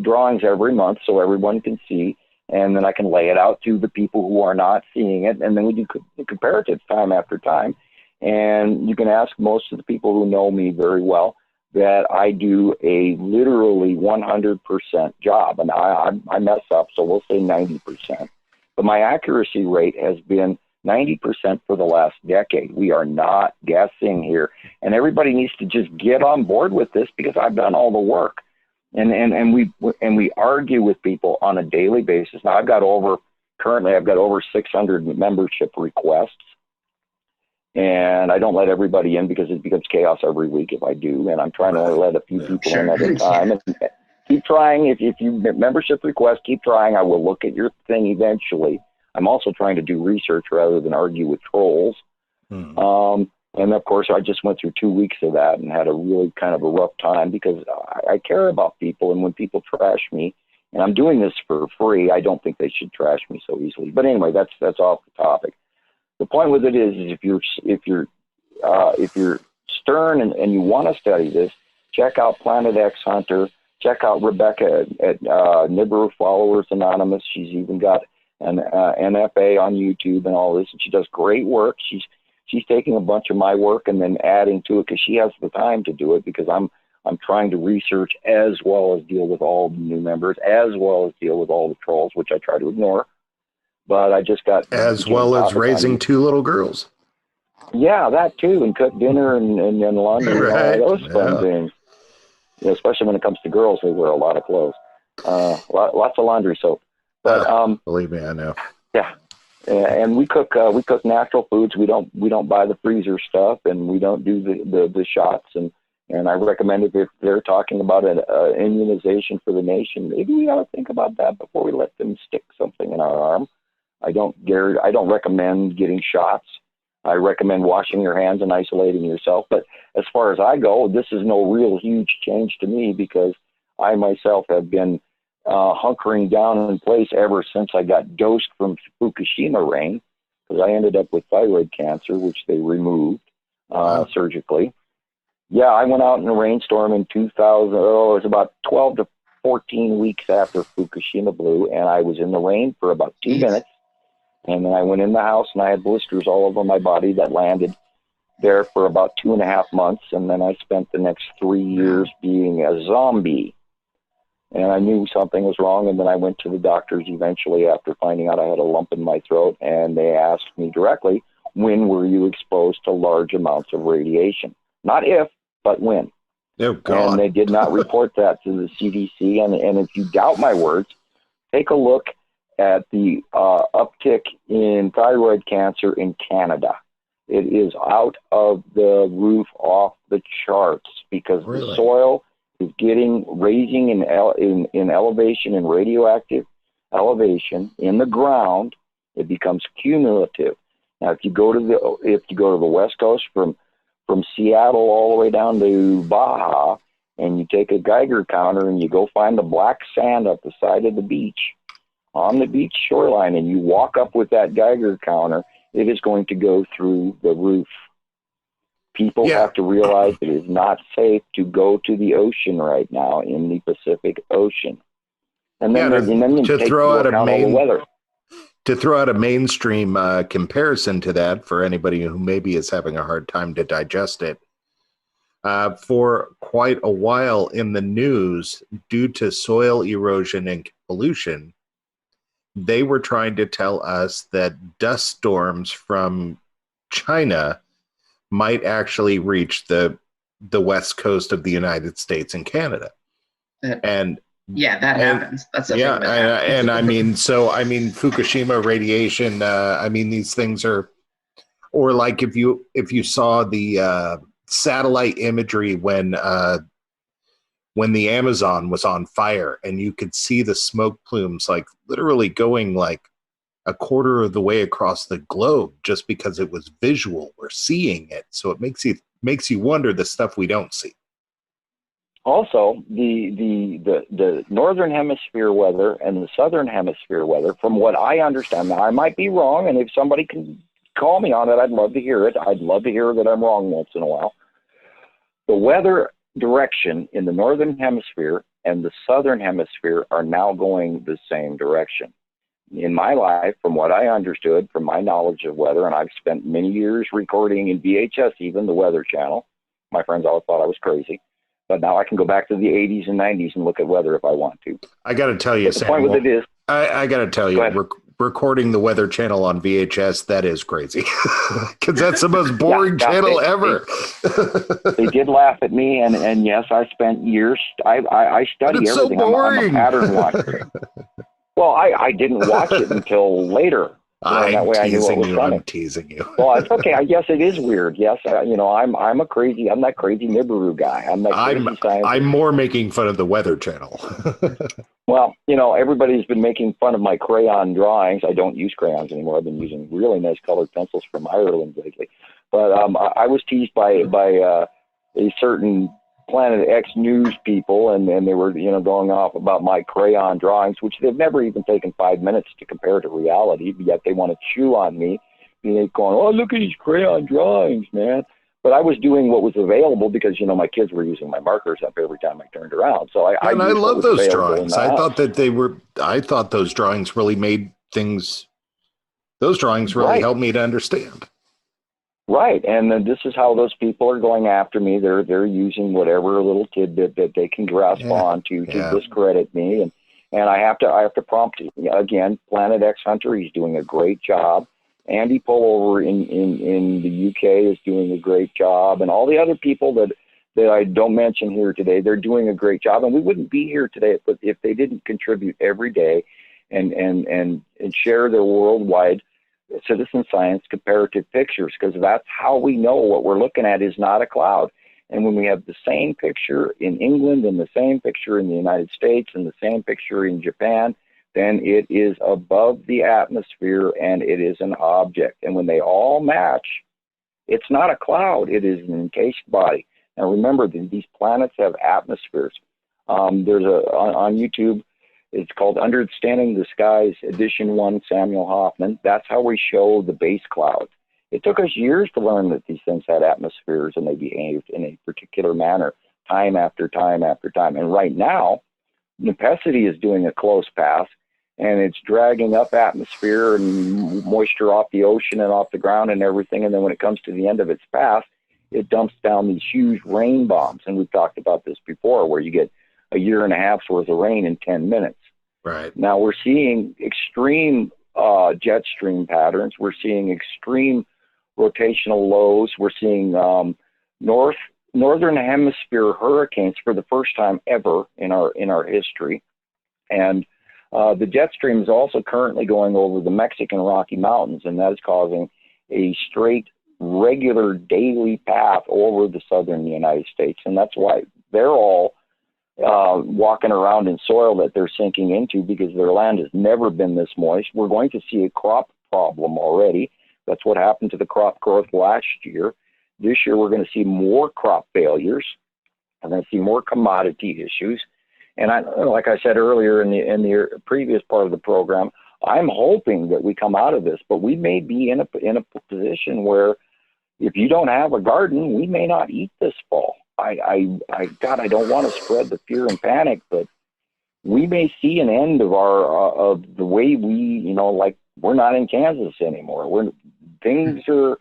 S2: drawings every month so everyone can see, and then I can lay it out to the people who are not seeing it, and then we do comparatives time after time. And you can ask most of the people who know me very well that I do a literally 100% job, and I mess up, so we'll say 90%. But my accuracy rate has been 90% for the last decade. We are not guessing here, and everybody needs to just get on board with this, because I've done all the work, and we argue with people on a daily basis. Now I've got over 600 membership requests, and I don't let everybody in because it becomes chaos every week if I do, and I'm trying to only let a few people in at a time. And keep trying. If you membership request, keep trying. I will look at your thing eventually. I'm also trying to do research rather than argue with trolls. And of course, I just went through 2 weeks of that and had a really kind of a rough time, because I care about people. And when people trash me, and I'm doing this for free, I don't think they should trash me so easily. But anyway, that's off the topic. The point with it is if you're stern and you want to study this, check out Planet X Hunter. Check out Rebecca at Nibiru Followers Anonymous. She's even got an NFA on YouTube and all this, and she does great work. She's taking a bunch of my work and then adding to it, because she has the time to do it, because I'm trying to research as well as deal with all the new members, as well as deal with all the trolls, which I try to ignore. But I just got
S1: as well as raising 2 little girls.
S2: Yeah, that too, and cook dinner and laundry
S1: right.
S2: and all those fun things. Yeah, especially when it comes to girls, they wear a lot of clothes, lots of laundry soap. But
S1: believe me, I know.
S2: Yeah, and we cook natural foods. We don't buy the freezer stuff, and we don't do the shots. And I recommend if they're talking about an immunization for the nation, maybe we ought to think about that before we let them stick something in our arm. I don't recommend getting shots. I recommend washing your hands and isolating yourself. But as far as I go, this is no real huge change to me, because I myself have been hunkering down in place ever since I got dosed from Fukushima rain, because I ended up with thyroid cancer, which they removed surgically. Yeah, I went out in a rainstorm in 2000. Oh, it was about 12 to 14 weeks after Fukushima blew, and I was in the rain for about 2 minutes. And then I went in the house, and I had blisters all over my body that landed there for about 2.5 months. And then I spent the next 3 years being a zombie. And I knew something was wrong. And then I went to the doctors eventually after finding out I had a lump in my throat. And they asked me directly, when were you exposed to large amounts of radiation? Not if, but when.
S1: Oh, God.
S2: And they did not report that to the CDC. And if you doubt my words, take a look at the uptick in thyroid cancer in Canada. It is out of the roof, off the charts, because the soil is raising in elevation, in radioactive elevation in the ground. It becomes cumulative. Now, if you go to the West Coast from Seattle all the way down to Baja, and you take a Geiger counter and you go find the black sand up the side of the beach, on the beach shoreline, and you walk up with that Geiger counter, it is going to go through the roof. People have to realize it is not safe to go to the ocean right now, in the Pacific Ocean. And then,
S1: to throw out a mainstream comparison to that for anybody who maybe is having a hard time to digest it. For quite a while in the news, due to soil erosion and pollution, they were trying to tell us that dust storms from China might actually reach the west coast of the United States and Canada. And
S3: that happens. That's a
S1: yeah,
S3: thing that happens.
S1: and I mean, Fukushima radiation. I mean, these things are, or like if you saw the satellite imagery when the Amazon was on fire, and you could see the smoke plumes like literally going like a quarter of the way across the globe just because it was visual. We're seeing it, so it makes you wonder the stuff we don't see.
S2: Also, the northern hemisphere weather and the southern hemisphere weather, from what I understand, now I might be wrong, and if somebody can call me on it, I'd love to hear it. I'd love to hear that I'm wrong once in a while. The weather direction in the northern hemisphere and the southern hemisphere are now going the same direction. In my life, from what I understood, from my knowledge of weather, and I've spent many years recording in VHS, even the Weather Channel. My friends always thought I was crazy. But now I can go back to the 80s and 90s and look at weather if I want to.
S1: I got to tell you,
S2: but the point with it is,
S1: I got to tell you, recording the Weather Channel on VHS, that is crazy. Because that's the most boring channel ever.
S2: They did laugh at me, and yes, I spent years. I study everything.
S1: So boring.
S2: I'm a pattern watcher. Well, I didn't watch it until later.
S1: I'm teasing you.
S2: Well, it's okay. I guess it is weird. Yes, I'm that crazy Nibiru guy.
S1: I'm more making fun of the Weather Channel.
S2: Well, everybody's been making fun of my crayon drawings. I don't use crayons anymore. I've been using really nice colored pencils from Ireland lately. But I was teased by a certain Planet X news people, and they were going off about my crayon drawings, which they've never even taken 5 minutes to compare to reality, but yet they want to chew on me, going, oh, look at these crayon drawings, man. But I was doing what was available because my kids were using my markers up every time I turned around. So I
S1: love those drawings. I thought those drawings really made things. Those drawings really helped me to understand.
S2: Right, and then this is how those people are going after me. They're using whatever little tidbit that they can grasp on to discredit me, and I have to prompt again. Planet X Hunter, he's doing a great job. Andy Pullover in the UK is doing a great job, and all the other people that I don't mention here today, they're doing a great job, and we wouldn't be here today if they didn't contribute every day and share their worldwide citizen science comparative pictures, because that's how we know what we're looking at is not a cloud. And when we have the same picture in England and the same picture in the United States and the same picture in Japan, then it is above the atmosphere and it is an object. And when they all match, it's not a cloud, it is an encased body. Now remember, these planets have atmospheres. There's on YouTube, it's called Understanding the Skies, Edition 1, Samuel Hofman. That's how we show the base clouds. It took us years to learn that these things had atmospheres and they behaved in a particular manner, time after time after time. And right now, Nepacity is doing a close pass, and it's dragging up atmosphere and moisture off the ocean and off the ground and everything. And then when it comes to the end of its path, it dumps down these huge rain bombs. And we've talked about this before, where you get a year and a half's worth of rain in 10 minutes.
S1: Right.
S2: Now we're seeing extreme jet stream patterns. We're seeing extreme rotational lows. We're seeing northern hemisphere hurricanes for the first time ever in our history. And the jet stream is also currently going over the Mexican Rocky Mountains, and that is causing a straight, regular daily path over the southern United States. And that's why they're all walking around in soil that they're sinking into, because their land has never been this moist. We're going to see a crop problem already. That's what happened to the crop growth last year. This year, we're going to see more crop failures. We're going to see more commodity issues. And like I said earlier in the previous part of the program, I'm hoping that we come out of this, but we may be in a position where if you don't have a garden, we may not eat this fall. God, I don't want to spread the fear and panic, but we may see an end of of the way we, like we're not in Kansas anymore. Things are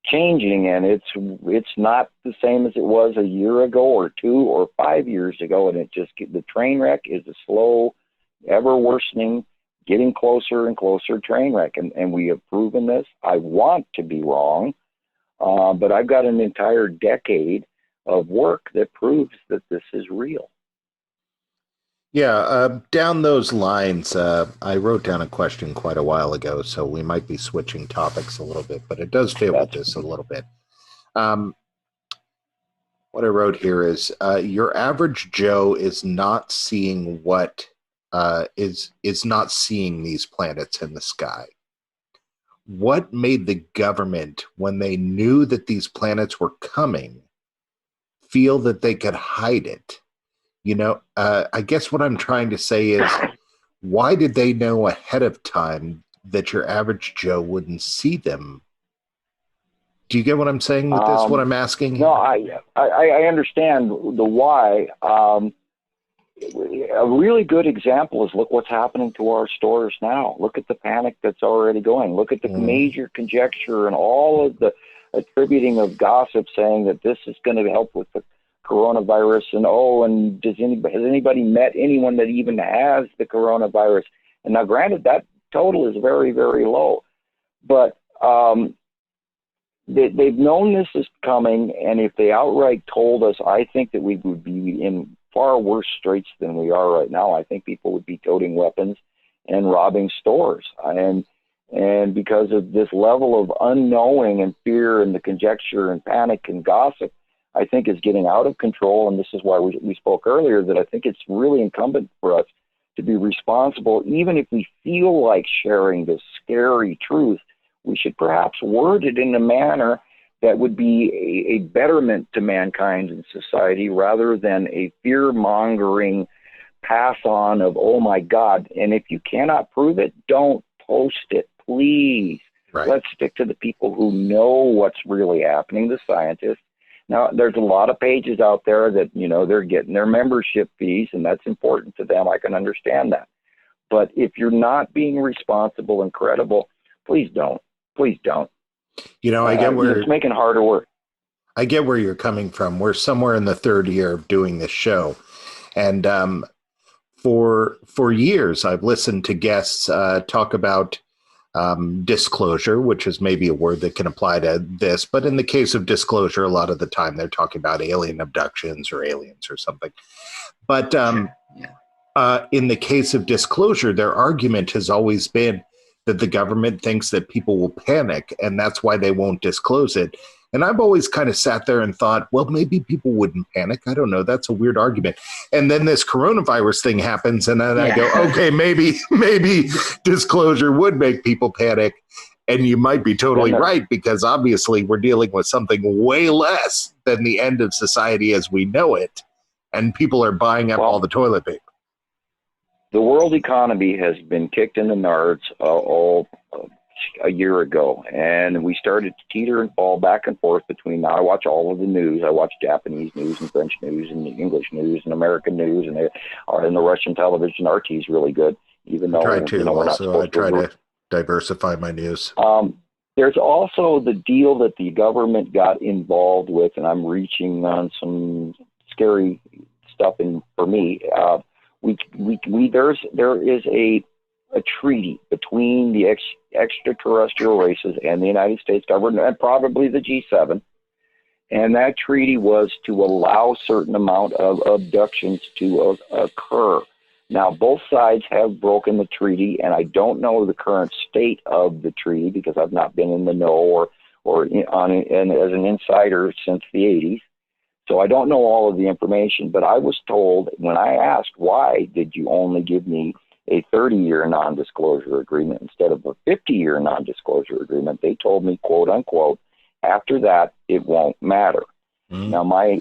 S2: changing, and it's not the same as it was a year ago or 2 or 5 years ago. And the train wreck is a slow, ever worsening getting closer and closer train wreck. And we have proven this. I want to be wrong, but I've got an entire decade of work that proves that this is real.
S1: Yeah, down those lines, I wrote down a question quite a while ago, so we might be switching topics a little bit, but it does fit with this a little bit. What I wrote here is, your average Joe is not seeing what is not seeing these planets in the sky. What made the government, when they knew that these planets were coming, feel that they could hide it? You know, I guess what I'm trying to say is, why did they know ahead of time that your average Joe wouldn't see them? Do you get what I'm saying with this, what I'm asking?
S2: No, I understand the why. A really good example is look what's happening to our stores now. Look at the panic that's already going. Look at the major conjecture and all of the attributing of gossip saying that this is going to help with the coronavirus, and has anybody met anyone that even has the coronavirus? And now, granted, that total is very, very low, but they've known this is coming, and if they outright told us, I think that we would be in far worse straits than we are right now. I think people would be toting weapons and robbing stores, and because of this level of unknowing and fear and the conjecture and panic and gossip, I think is getting out of control. And this is why we spoke earlier that I think it's really incumbent for us to be responsible. Even if we feel like sharing this scary truth, we should perhaps word it in a manner that would be a betterment to mankind and society rather than a fear-mongering pass on of, oh my God. And if you cannot prove it, don't post it, please.
S1: Right.
S2: Let's stick to the people who know what's really happening, the scientists. Now, there's a lot of pages out there that, they're getting their membership fees, and that's important to them. I can understand that. But if you're not being responsible and credible, please don't. Please don't.
S1: I get where
S2: it's making harder work.
S1: I get where you're coming from. We're somewhere in the third year of doing this show. And for years, I've listened to guests talk about disclosure, which is maybe a word that can apply to this. But in the case of disclosure, a lot of the time they're talking about alien abductions or aliens or something. But in the case of disclosure, their argument has always been that the government thinks that people will panic, and that's why they won't disclose it. And I've always kind of sat there and thought, well, maybe people wouldn't panic. I don't know. That's a weird argument. And then this coronavirus thing happens, and then I go, okay, maybe disclosure would make people panic. And you might be totally right, because obviously we're dealing with something way less than the end of society as we know it. And people are buying up all the toilet paper.
S2: The world economy has been kicked in the nards a year ago, and we started to teeter and fall back and forth between. Now I watch all of the news. I watch Japanese news and French news and English news and American news, and the Russian television. RT is really good, even though
S1: we're not supposed to. I try to diversify my news.
S2: There's also the deal that the government got involved with, and I'm reaching on some scary stuff for me. There is a treaty between the extraterrestrial races and the United States government, and probably the G7. And that treaty was to allow certain amount of abductions to occur. Now, both sides have broken the treaty, and I don't know the current state of the treaty because I've not been in the know or as an insider since the 80s. So I don't know all of the information, but I was told when I asked, why did you only give me a 30-year non-disclosure agreement instead of a 50-year non-disclosure agreement, they told me, quote unquote, after that, it won't matter. Now, my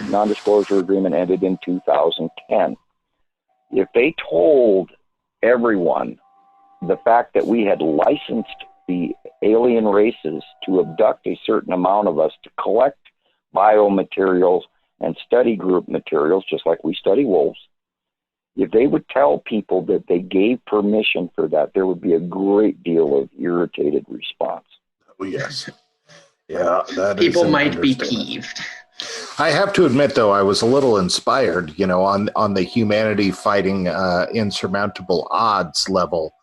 S2: non-disclosure agreement ended in 2010. If they told everyone the fact that we had licensed the alien races to abduct a certain amount of us to collect biomaterials and study group materials, just like we study wolves, if they would tell people that they gave permission for that, there would be a great deal of irritated response.
S1: Oh, yes. Yeah,
S3: people might be peeved.
S1: I have to admit, though, I was a little inspired, on the humanity fighting insurmountable odds level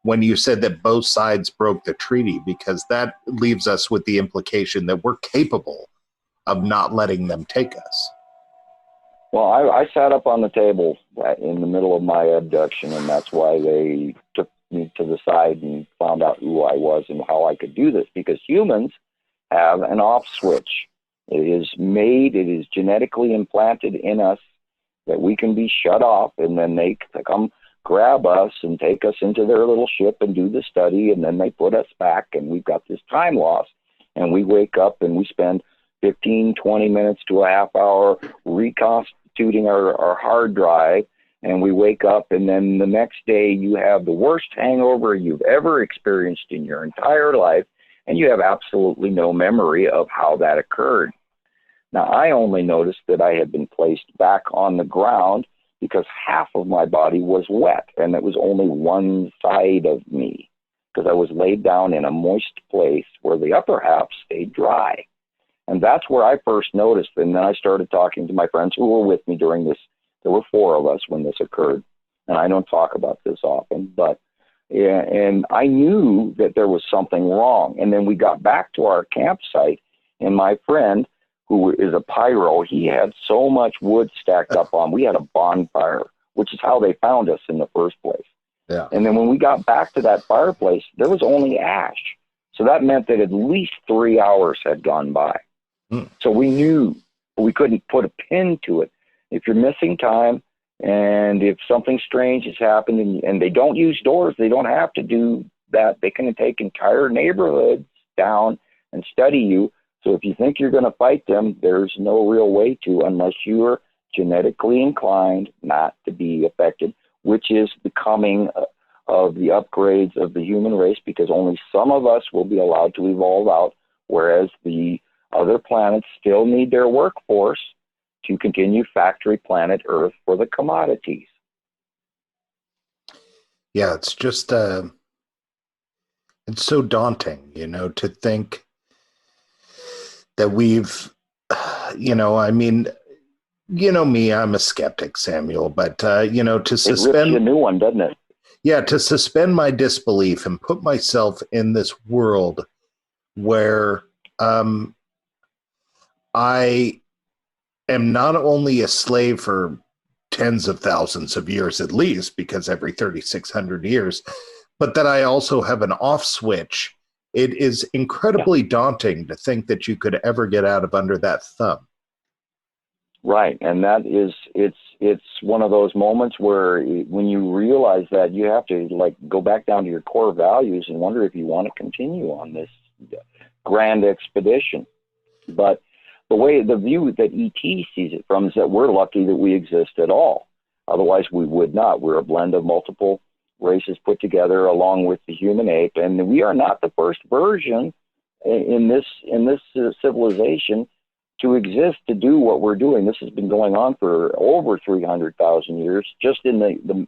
S1: when you said that both sides broke the treaty, because that leaves us with the implication that we're capable of not letting them take us.
S2: Well, I sat up on the table in the middle of my abduction, and that's why they took me to the side and found out who I was and how I could do this, because humans have an off switch. It is genetically implanted in us that we can be shut off, and then they come grab us and take us into their little ship and do the study, and then they put us back, and we've got this time loss, and we wake up and we spend 15, 20 minutes to a half hour reconstituting our hard drive, and we wake up, and then the next day you have the worst hangover you've ever experienced in your entire life, and you have absolutely no memory of how that occurred. Now, I only noticed that I had been placed back on the ground because half of my body was wet, and it was only one side of me, because I was laid down in a moist place where the upper half stayed dry. And that's where I first noticed. And then I started talking to my friends who were with me during this. There were 4 of us when this occurred. And I don't talk about this often, but yeah, and I knew that there was something wrong. And then we got back to our campsite, and my friend, who is a pyro, he had so much wood stacked up on. We had a bonfire, which is how they found us in the first place.
S1: Yeah.
S2: And then when we got back to that fireplace, there was only ash. So that meant that at least 3 hours had gone by. So we knew, but we couldn't put a pin to it. If you're missing time, and if something strange has happened, and they don't use doors, they don't have to do that. They can take entire neighborhoods down and study you. So if you think you're going to fight them, there's no real way to, unless you're genetically inclined not to be affected, which is the coming of the upgrades of the human race, because only some of us will be allowed to evolve out, whereas the other planets still need their workforce to continue factory planet Earth for the commodities.
S1: Yeah, it's just, it's so daunting, to think that we've, I mean, me, I'm a skeptic, Samuel, but, to suspend... It
S2: rips you a new one, doesn't it?
S1: Yeah, to suspend my disbelief and put myself in this world where I am not only a slave for tens of thousands of years at least, because every 3,600 years, but that I also have an off switch. It is incredibly daunting to think that you could ever get out of under that thumb.
S2: Right, and that is, it's one of those moments where when you realize that, you have to go back down to your core values and wonder if you want to continue on this grand expedition. But the view that ET sees it from is that we're lucky that we exist at all. Otherwise, we would not. We're a blend of multiple races put together along with the human ape, and we are not the first version in this civilization to exist to do what we're doing. This has been going on for over 300,000 years, just in the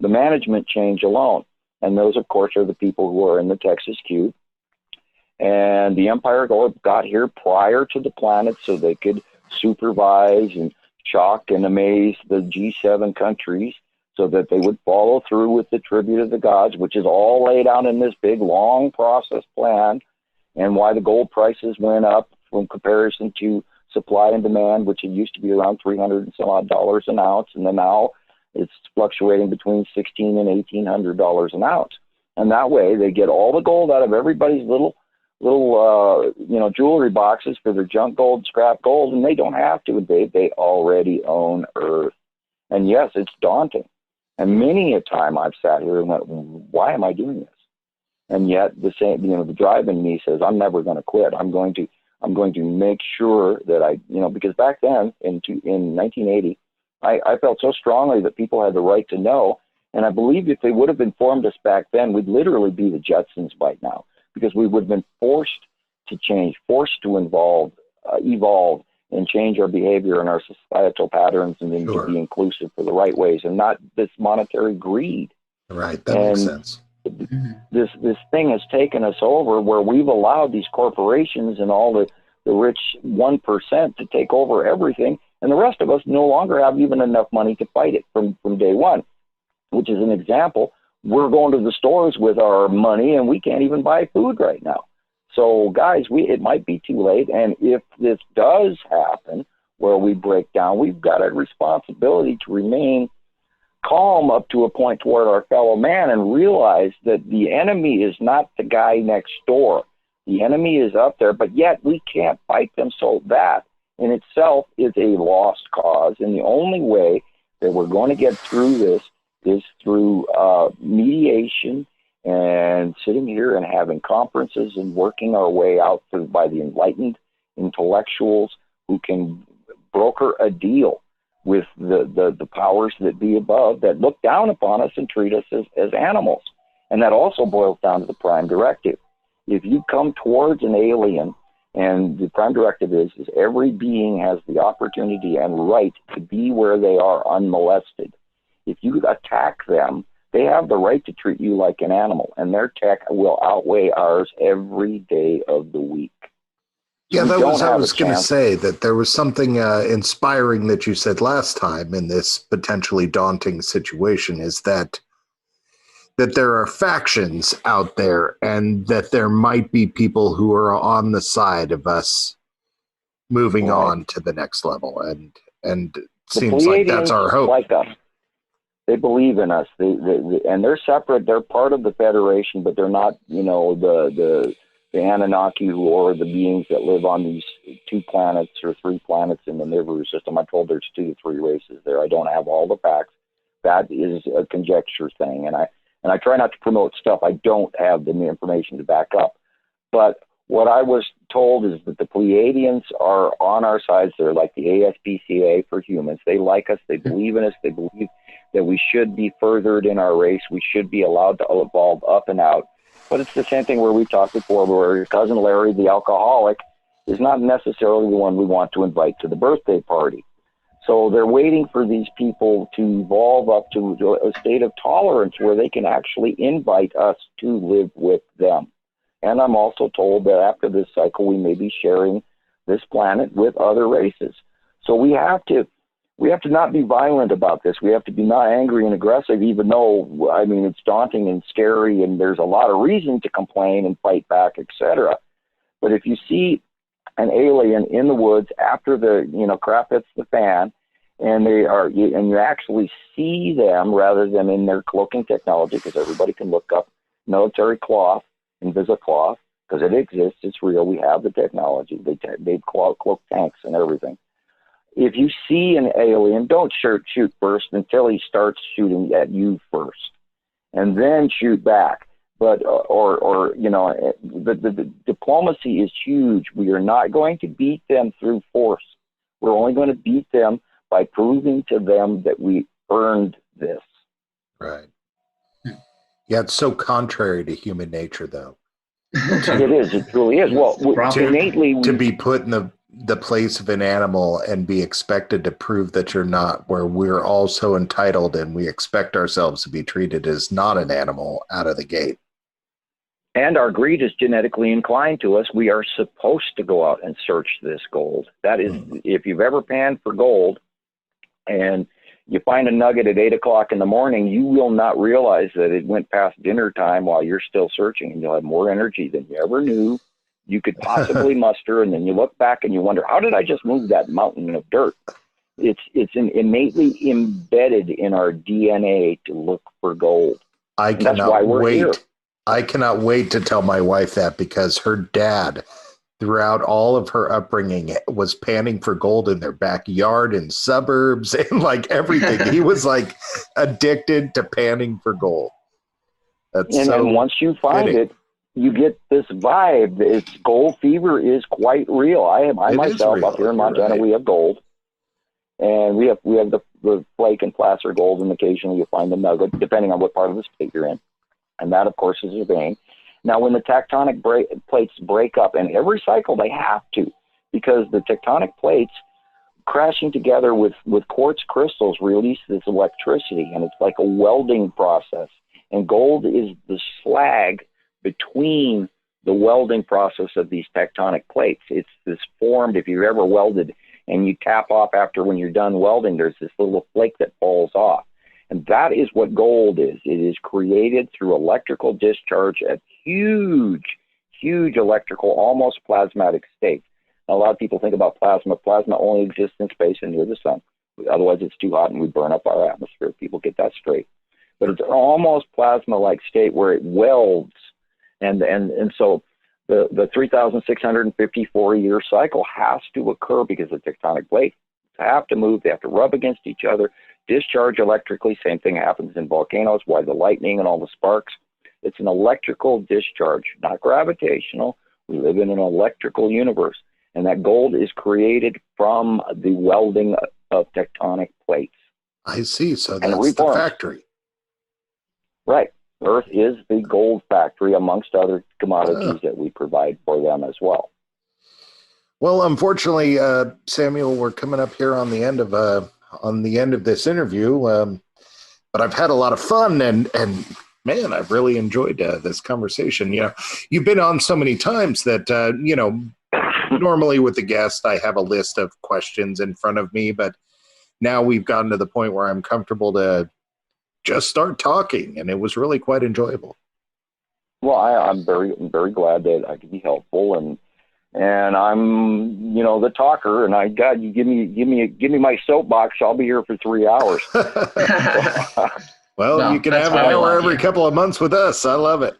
S2: management change alone. And those, of course, are the people who are in the Texas Cube. And the Empire got here prior to the planet so they could supervise and shock and amaze the G7 countries so that they would follow through with the tribute of the gods, which is all laid out in this big, long process plan, and why the gold prices went up from comparison to supply and demand, which it used to be around $300 and some odd an ounce, and then now it's fluctuating between $1,600 and $1,800 an ounce. And that way they get all the gold out of everybody's little jewelry boxes for their junk gold, scrap gold, and they don't have to. They already own Earth. And yes, it's daunting. And many a time I've sat here and went, why am I doing this? And yet the same, the drive in me says, I'm never going to quit. I'm going to make sure that I, because back then in 1980, I felt so strongly that people had the right to know. And I believe if they would have informed us back then, we'd literally be the Jetsons by now, because we would have been forced to change, forced to evolve and change our behavior and our societal patterns, and then to be inclusive for the right ways and not this monetary greed.
S1: Right, that makes sense.
S2: This thing has taken us over where we've allowed these corporations and all the rich 1% to take over everything, and the rest of us no longer have even enough money to fight it from day one, which is an example we're going to the stores with our money and we can't even buy food right now. So guys, it might be too late. And if this does happen where we break down, we've got a responsibility to remain calm up to a point toward our fellow man and realize that the enemy is not the guy next door. The enemy is up there, but yet we can't fight them. So that in itself is a lost cause. And the only way that we're going to get through this is through mediation and sitting here and having conferences and working our way out by the enlightened intellectuals who can broker a deal with the powers that be above that look down upon us and treat us as animals. And that also boils down to the prime directive. If you come towards an alien, and the prime directive is every being has the opportunity and right to be where they are unmolested. If you attack them, they have the right to treat you like an animal, and their tech will outweigh ours every day of the week.
S1: Yeah, I was going to say that there was something inspiring that you said last time in this potentially daunting situation, is that there are factions out there and that there might be people who are on the side of us moving on to the next level. And it seems like that's our hope.
S2: Like us. They believe in us. And they're separate. They're part of the Federation, but they're not, the Anunnaki or the beings that live on these 2 planets or 3 planets in the Nibiru system. I'm told there's 2 to 3 races there. I don't have all the facts. That is a conjecture thing. And I try not to promote stuff I don't have the information to back up. But what I was told is that the Pleiadians are on our side. They're like the ASPCA for humans. They like us. They believe in us. They believe that we should be furthered in our race. We should be allowed to evolve up and out. But it's the same thing where we talked before, where your cousin Larry, the alcoholic, is not necessarily the one we want to invite to the birthday party. So they're waiting for these people to evolve up to a state of tolerance where they can actually invite us to live with them. And I'm also told that after this cycle, we may be sharing this planet with other races. So we have to not be violent about this. We have to be not angry and aggressive, even though, it's daunting and scary, and there's a lot of reason to complain and fight back, etc. But if you see an alien in the woods after the crap hits the fan, and you actually see them rather than in their cloaking technology, because everybody can look up military cloth, Invisicloth, because it exists, it's real. We have the technology. They cloak tanks and everything. If you see an alien, don't shoot first until he starts shooting at you first, and then shoot back. But the diplomacy is huge. We are not going to beat them through force. We're only going to beat them by proving to them that we earned this.
S1: Right. Yeah, it's so contrary to human nature, though.
S2: It is. It truly is. Well, innately,
S1: to be put in the place of an animal and be expected to prove that you're not, where we're all so entitled and we expect ourselves to be treated as not an animal out of the gate.
S2: And our greed is genetically inclined to us. We are supposed to go out and search this gold. That is, if you've ever panned for gold and you find a nugget at 8 o'clock in the morning, you will not realize that it went past dinner time while you're still searching, and you'll have more energy than you ever knew you could possibly muster. And then you look back and you wonder, how did I just move that mountain of dirt? It's innately embedded in our DNA to look for gold.
S1: I cannot wait. I cannot wait to tell my wife that, because her dad, throughout all of her upbringing, was panning for gold in their backyard and suburbs and like everything. He was like addicted to panning for gold.
S2: And once you find it, you get this vibe. It's gold fever is quite real. I myself up here in Montana, we have gold, and we have the flake and placer gold, and occasionally you find the nugget, depending on what part of the state you're in. And that, of course, is a vein. Now, when the tectonic plates break up, and every cycle they have to, because the tectonic plates crashing together with quartz crystals release this electricity, and it's like a welding process. And gold is the slag between the welding process of these tectonic plates. It's this formed, if you've ever welded and you tap off after when you're done welding, there's this little flake that falls off. And that is what gold is. It is created through electrical discharge at huge, huge electrical, almost plasmatic states. Now, a lot of people think about plasma. Plasma only exists in space and near the sun. Otherwise, it's too hot and we burn up our atmosphere. People get that straight. But it's an almost plasma-like state where it welds. And so the 3,654-year cycle has to occur because the tectonic plates have to move. They have to rub against each other, discharge electrically. Same thing happens in volcanoes. Why the lightning and all the sparks? It's an electrical discharge, not gravitational. We live in an electrical universe. And that gold is created from the welding of tectonic plates.
S1: I see. So that's the factory.
S2: Right. Earth is the gold factory amongst other commodities that we provide for them as well.
S1: Well, unfortunately, Samuel, we're coming up here on the end of this interview. But I've had a lot of fun, and man, I've really enjoyed this conversation. You know, you've been on so many times that you know, normally with the guest, I have a list of questions in front of me, but now we've gotten to the point where I'm comfortable to just start talking, and it was really quite enjoyable.
S2: Well, I'm very glad that I could be helpful, and I'm, you know, the talker, and you give me my soapbox, I'll be here for 3 hours.
S1: Well, you can have an hour every couple of months with us. I love it.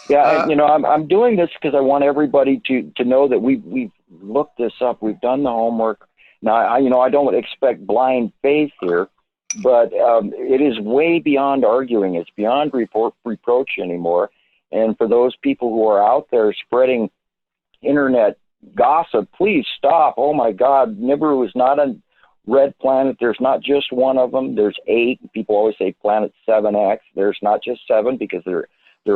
S2: Yeah, you know, I'm doing this because I want everybody to know that we've looked this up. We've done the homework. Now, I don't expect blind faith here, but it is way beyond arguing. It's beyond reproach anymore. And for those people who are out there spreading internet gossip, please stop. Oh my God, Nibiru is not a red planet. There's not just one of them. There's 8. People always say planet 7X. There's not just 7 because they're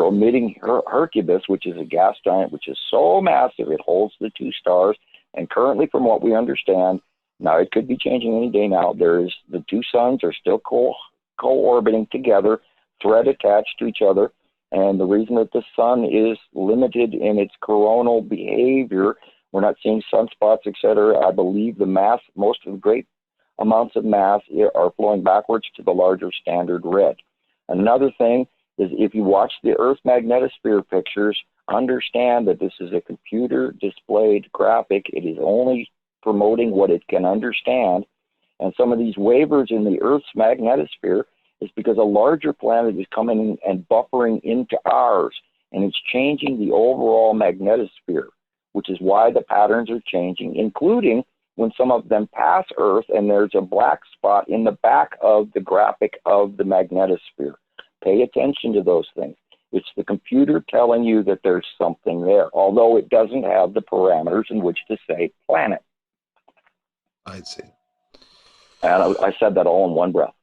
S2: omitting Hercubus, which is a gas giant, which is so massive it holds the 2 stars. And currently, from what we understand, now it could be changing any day now, the 2 suns are still co-orbiting together, thread attached to each other. And the reason that the sun is limited in its coronal behavior, we're not seeing sunspots, etc. I believe the mass, most of the great amounts of mass are flowing backwards to the larger standard red. Another thing is, if you watch the Earth magnetosphere pictures, understand that this is a computer displayed graphic. It is only promoting what it can understand. And some of these waivers in the Earth's magnetosphere is because a larger planet is coming and buffering into ours, and it's changing the overall magnetosphere, which is why the patterns are changing, including when some of them pass Earth and there's a black spot in the back of the graphic of the magnetosphere. Pay attention to those things. It's the computer telling you that there's something there, although it doesn't have the parameters in which to say planet.
S1: I see.
S2: And I said that all in one breath.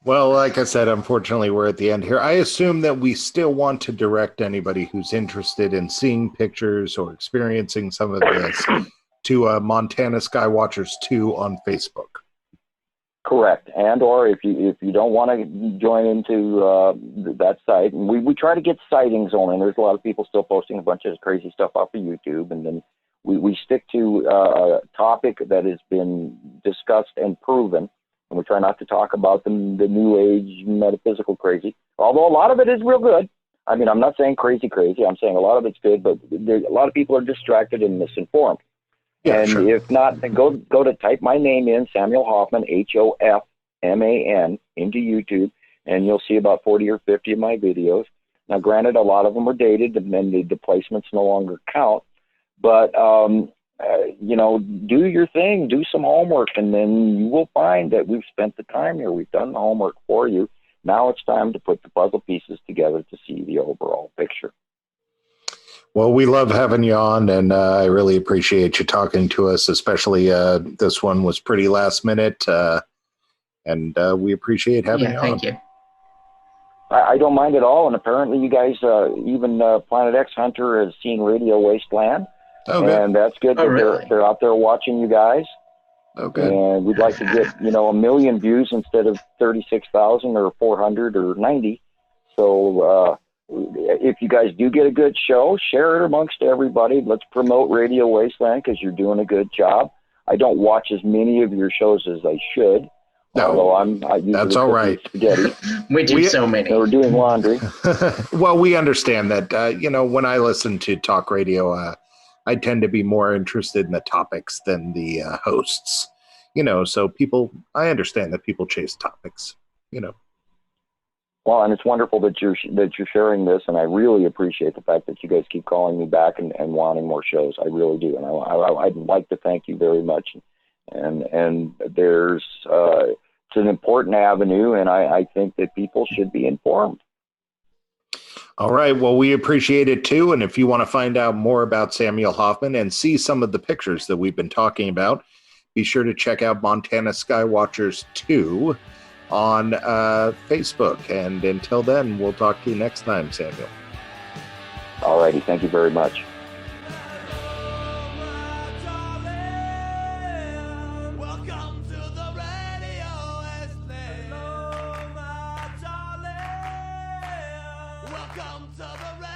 S1: Well, like I said, unfortunately, we're at the end here. I assume that we still want to direct anybody who's interested in seeing pictures or experiencing some of this to Montana Skywatchers 2 on Facebook.
S2: Correct. And or if you don't want to join into that site, and we try to get sightings only, and there's a lot of people still posting a bunch of crazy stuff off of YouTube, and then we stick to a topic that has been discussed and proven, and we try not to talk about the new age metaphysical crazy, although a lot of it is real good. I mean, I'm not saying crazy, I'm saying a lot of it's good, but a lot of people are distracted and misinformed. Yeah, and sure. If not, then go to type my name in, Samuel Hofman, Hofman, into YouTube, and you'll see about 40 or 50 of my videos. Now, granted, a lot of them are dated, and then the placements no longer count. But, you know, do your thing, do some homework, and then you will find that we've spent the time here. We've done the homework for you. Now it's time to put the puzzle pieces together to see the overall picture.
S1: Well, we love having you on, and I really appreciate you talking to us, especially this one was pretty last minute, and we appreciate having you on.
S3: Thank you.
S2: I don't mind at all, and apparently you guys, even Planet X Hunter has seen Radio Wasteland, and that's good that really? they're out there watching you guys.
S1: Okay.
S2: And we'd like to get, 1 million views instead of 36,000 or 400 or 90. So if you guys do get a good show, share it amongst everybody. Let's promote Radio Wasteland because you're doing a good job. I don't watch as many of your shows as I should. No,
S1: that's all right.
S2: Spaghetti.
S3: we do so many.
S2: We're doing laundry.
S1: Well, we understand that. When I listen to talk radio, I tend to be more interested in the topics than the hosts. So I understand that people chase topics.
S2: Well, and it's wonderful that you're sharing this, and I really appreciate the fact that you guys keep calling me back and wanting more shows. I really do, and I'd like to thank you very much. And there's it's an important avenue, and I think that people should be informed.
S1: All right. Well, we appreciate it too. And if you want to find out more about Samuel Hofman and see some of the pictures that we've been talking about, be sure to check out Montana Skywatchers 2 on Facebook. And until then, we'll talk to you next time, Samuel.
S2: All righty. Thank you very much.
S4: Welcome to the radio, Wasteland. Welcome to the radio.